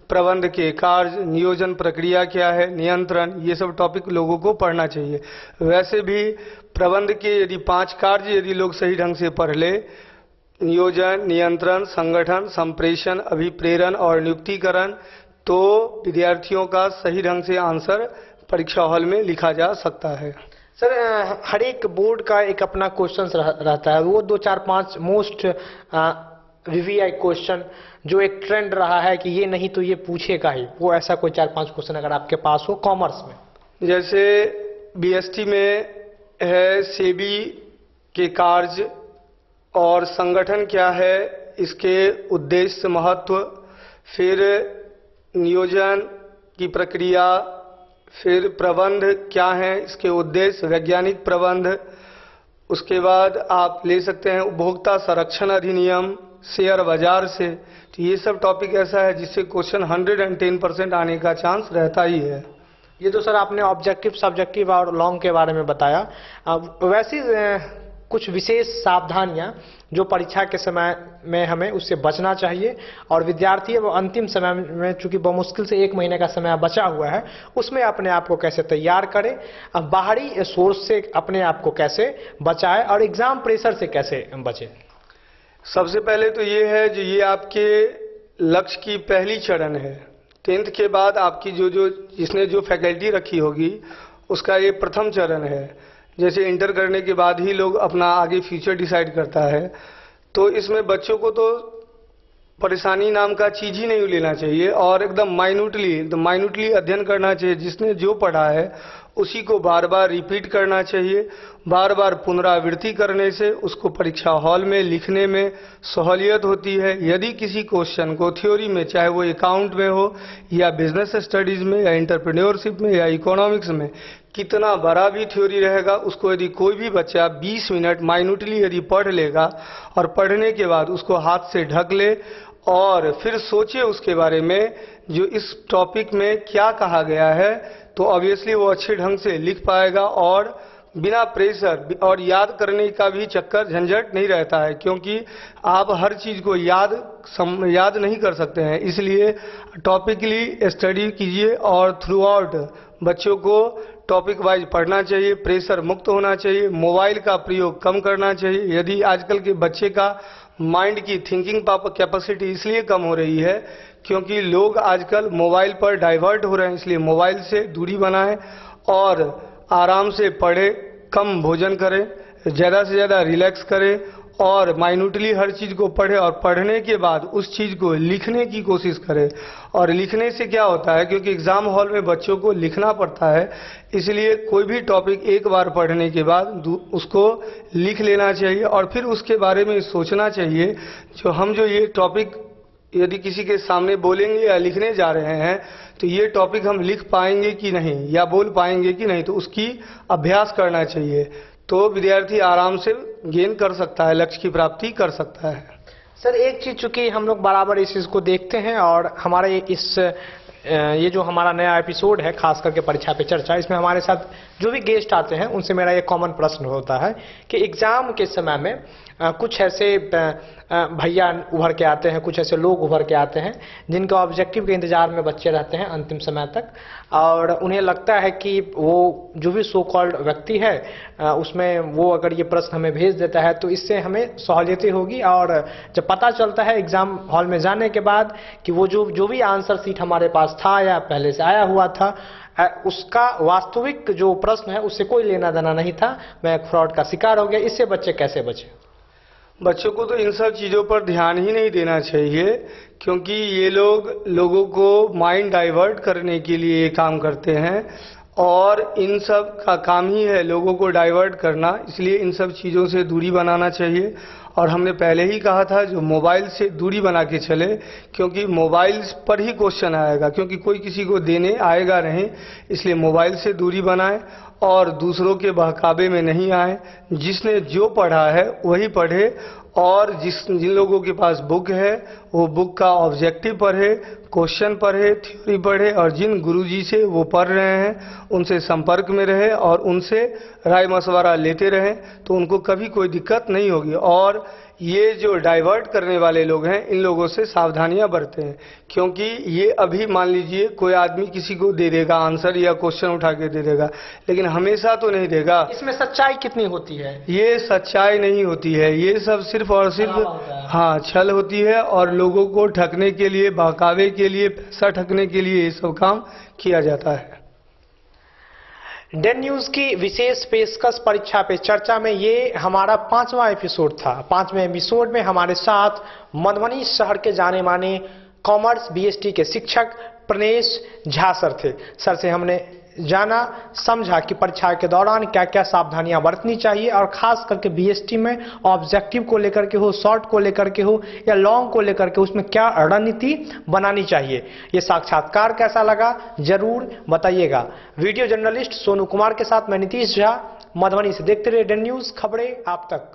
प्रबंध के कार्य, नियोजन प्रक्रिया क्या है, नियंत्रण, ये सब टॉपिक लोगों को पढ़ना चाहिए। वैसे भी प्रबंध के यदि 5 कार्य यदि लोग सही ढंग से पढ़ ले, नियोजन, नियंत्रण, संगठन, संप्रेषण, अभिप्रेरण और नियुक्तिकरण, तो विद्यार्थियों का सही ढंग से आंसर परीक्षा हॉल में लिखा जा सकता है। सर हर एक बोर्ड का एक अपना क्वेश्चन रहता है, वो 2, 4, 5 मोस्ट वीवीआई क्वेश्चन जो एक ट्रेंड रहा है कि ये नहीं तो ये पूछेगा ही, वो ऐसा कोई 4-5 क्वेश्चन अगर आपके पास हो कॉमर्स में? जैसे बीएसटी में है सेबी के कार्य और संगठन क्या है, इसके उद्देश्य महत्व, फिर नियोजन की प्रक्रिया, फिर प्रबंध क्या है, इसके उद्देश्य, वैज्ञानिक प्रबंध। उसके बाद आप ले सकते हैं उपभोक्ता संरक्षण अधिनियम, शेयर बाजार से। तो ये सब टॉपिक ऐसा है जिससे क्वेश्चन 110% आने का चांस रहता ही है। ये तो सर आपने ऑब्जेक्टिव, सब्जेक्टिव और लॉन्ग के बारे में बताया। वैसी कुछ विशेष सावधानियां जो परीक्षा के समय में हमें उससे बचना चाहिए, और विद्यार्थी वो अंतिम समय में चूंकि मुश्किल से 1 महीने का समय बचा हुआ है, उसमें अपने आप को कैसे तैयार करें, बाहरी सोर्स से अपने आप को कैसे बचाए और एग्जाम प्रेशर से कैसे बचे? सबसे पहले तो ये है जो ये आपके लक्ष्य की पहली चरण है। 10th के बाद आपकी जिसने जो फैकल्टी रखी होगी उसका ये प्रथम चरण है। जैसे इंटर करने के बाद ही लोग अपना आगे फ्यूचर डिसाइड करता है, तो इसमें बच्चों को तो परेशानी नाम का चीज ही नहीं लेना चाहिए और एकदम माइन्यूटली अध्ययन करना चाहिए। जिसने जो पढ़ा है उसी को बार बार रिपीट करना चाहिए। बार बार पुनरावृत्ति करने से उसको परीक्षा हॉल में लिखने में सहूलियत होती है। यदि किसी क्वेश्चन को थ्योरी में, चाहे वो अकाउंट में हो या बिजनेस स्टडीज में या एंटरप्रेन्योरशिप में या इकोनॉमिक्स में, कितना बड़ा भी थ्योरी रहेगा, उसको यदि कोई भी बच्चा 20 मिनट माइन्यूटली यदि पढ़ लेगा और पढ़ने के बाद उसको हाथ से ढक ले और फिर सोचे उसके बारे में जो इस टॉपिक में क्या कहा गया है, तो ऑब्वियसली वो अच्छे ढंग से लिख पाएगा और बिना प्रेशर और याद करने का भी चक्कर झंझट नहीं रहता है, क्योंकि आप हर चीज को याद नहीं कर सकते हैं। इसलिए टॉपिकली स्टडी कीजिए और थ्रू आउट बच्चों को टॉपिक वाइज पढ़ना चाहिए, प्रेशर मुक्त होना चाहिए, मोबाइल का प्रयोग कम करना चाहिए। यदि आजकल के बच्चे का माइंड की थिंकिंग कैपेसिटी इसलिए कम हो रही है क्योंकि लोग आजकल मोबाइल पर डाइवर्ट हो रहे हैं, इसलिए मोबाइल से दूरी बनाएं और आराम से पढ़े, कम भोजन करें, ज़्यादा से ज़्यादा रिलैक्स करें और माइन्यूटली हर चीज़ को पढ़े और पढ़ने के बाद उस चीज़ को लिखने की कोशिश करें। और लिखने से क्या होता है, क्योंकि एग्ज़ाम हॉल में बच्चों को लिखना पड़ता है, इसलिए कोई भी टॉपिक एक बार पढ़ने के बाद उसको लिख लेना चाहिए और फिर उसके बारे में सोचना चाहिए जो ये टॉपिक यदि किसी के सामने बोलेंगे या लिखने जा रहे हैं तो ये टॉपिक हम लिख पाएंगे कि नहीं या बोल पाएंगे कि नहीं, तो उसकी अभ्यास करना चाहिए। तो विद्यार्थी आराम से गेन कर सकता है, लक्ष्य की प्राप्ति कर सकता है। सर एक चीज चूंकि हम लोग बराबर इस चीज को देखते हैं और हमारे ये जो हमारा नया एपिसोड है खास करके परीक्षा पे चर्चा, इसमें हमारे साथ जो भी गेस्ट आते हैं उनसे मेरा एक कॉमन प्रश्न होता है कि एग्जाम के समय में कुछ ऐसे भैया उभर के आते हैं, कुछ ऐसे लोग उभर के आते हैं जिनका ऑब्जेक्टिव के इंतजार में बच्चे रहते हैं अंतिम समय तक, और उन्हें लगता है कि वो जो भी सो कॉल्ड व्यक्ति है उसमें वो अगर ये प्रश्न हमें भेज देता है तो इससे हमें सहूलियतें होगी, और जब पता चलता है एग्जाम हॉल में जाने के बाद कि वो जो भी आंसर शीट हमारे पास था या पहले से आया हुआ था उसका वास्तविक जो प्रश्न है उससे कोई लेना देना नहीं था, मैं एक फ्रॉड का शिकार हो गया। इससे बच्चे कैसे बचे? बच्चों को तो इन सब चीज़ों पर ध्यान ही नहीं देना चाहिए, क्योंकि ये लोगों को माइंड डाइवर्ट करने के लिए ये काम करते हैं और इन सब का काम ही है लोगों को डाइवर्ट करना, इसलिए इन सब चीज़ों से दूरी बनाना चाहिए। और हमने पहले ही कहा था जो मोबाइल से दूरी बना के चले, क्योंकि मोबाइल पर ही क्वेश्चन आएगा, क्योंकि कोई किसी को देने आएगा नहीं, इसलिए मोबाइल से दूरी बनाएं और दूसरों के बहकावे में नहीं आए। जिसने जो पढ़ा है वही पढ़े, और जिन लोगों के पास बुक है वो बुक का ऑब्जेक्टिव पढ़े, क्वेश्चन पढ़े, थ्योरी पढ़े, और जिन गुरुजी से वो पढ़ रहे हैं उनसे संपर्क में रहे और उनसे राय मशवरा लेते रहें, तो उनको कभी कोई दिक्कत नहीं होगी। और ये जो डाइवर्ट करने वाले लोग हैं इन लोगों से सावधानियां बरतें, क्योंकि ये अभी मान लीजिए कोई आदमी किसी को दे देगा आंसर या क्वेश्चन उठा के दे देगा, लेकिन हमेशा तो नहीं देगा। इसमें सच्चाई कितनी होती है? ये सच्चाई नहीं होती है, ये सब सिर्फ और सिर्फ हाँ छल होती है, और लोगों को ठगने के लिए, बहकावे के लिए, पैसा ठगने के लिए ये सब काम किया जाता है। डेन न्यूज की विशेष पेशकश परीक्षा पे चर्चा में ये हमारा 5वां एपिसोड था। 5वें एपिसोड में हमारे साथ मधुबनी शहर के जाने माने कॉमर्स बीएसटी के शिक्षक प्रणेश झा सर थे। सर से हमने जाना समझा कि परीक्षा के दौरान क्या क्या सावधानियां बरतनी चाहिए, और खास करके बीएसटी में ऑब्जेक्टिव को लेकर के हो, शॉर्ट को लेकर के हो या लॉन्ग को लेकर के, उसमें क्या रणनीति बनानी चाहिए। ये साक्षात्कार कैसा लगा जरूर बताइएगा। वीडियो जर्नलिस्ट सोनू कुमार के साथ मैं नीतीश झा, मधुबनी से। देखते रहिए डेन न्यूज, खबरें आप तक।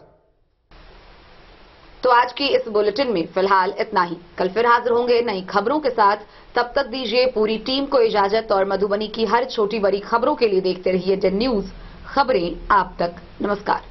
तो आज की इस बुलेटिन में फिलहाल इतना ही। कल फिर हाजिर होंगे नई खबरों के साथ। तब तक दीजिए पूरी टीम को इजाजत, और मधुबनी की हर छोटी बड़ी खबरों के लिए देखते रहिए डेन न्यूज, खबरें आप तक। नमस्कार।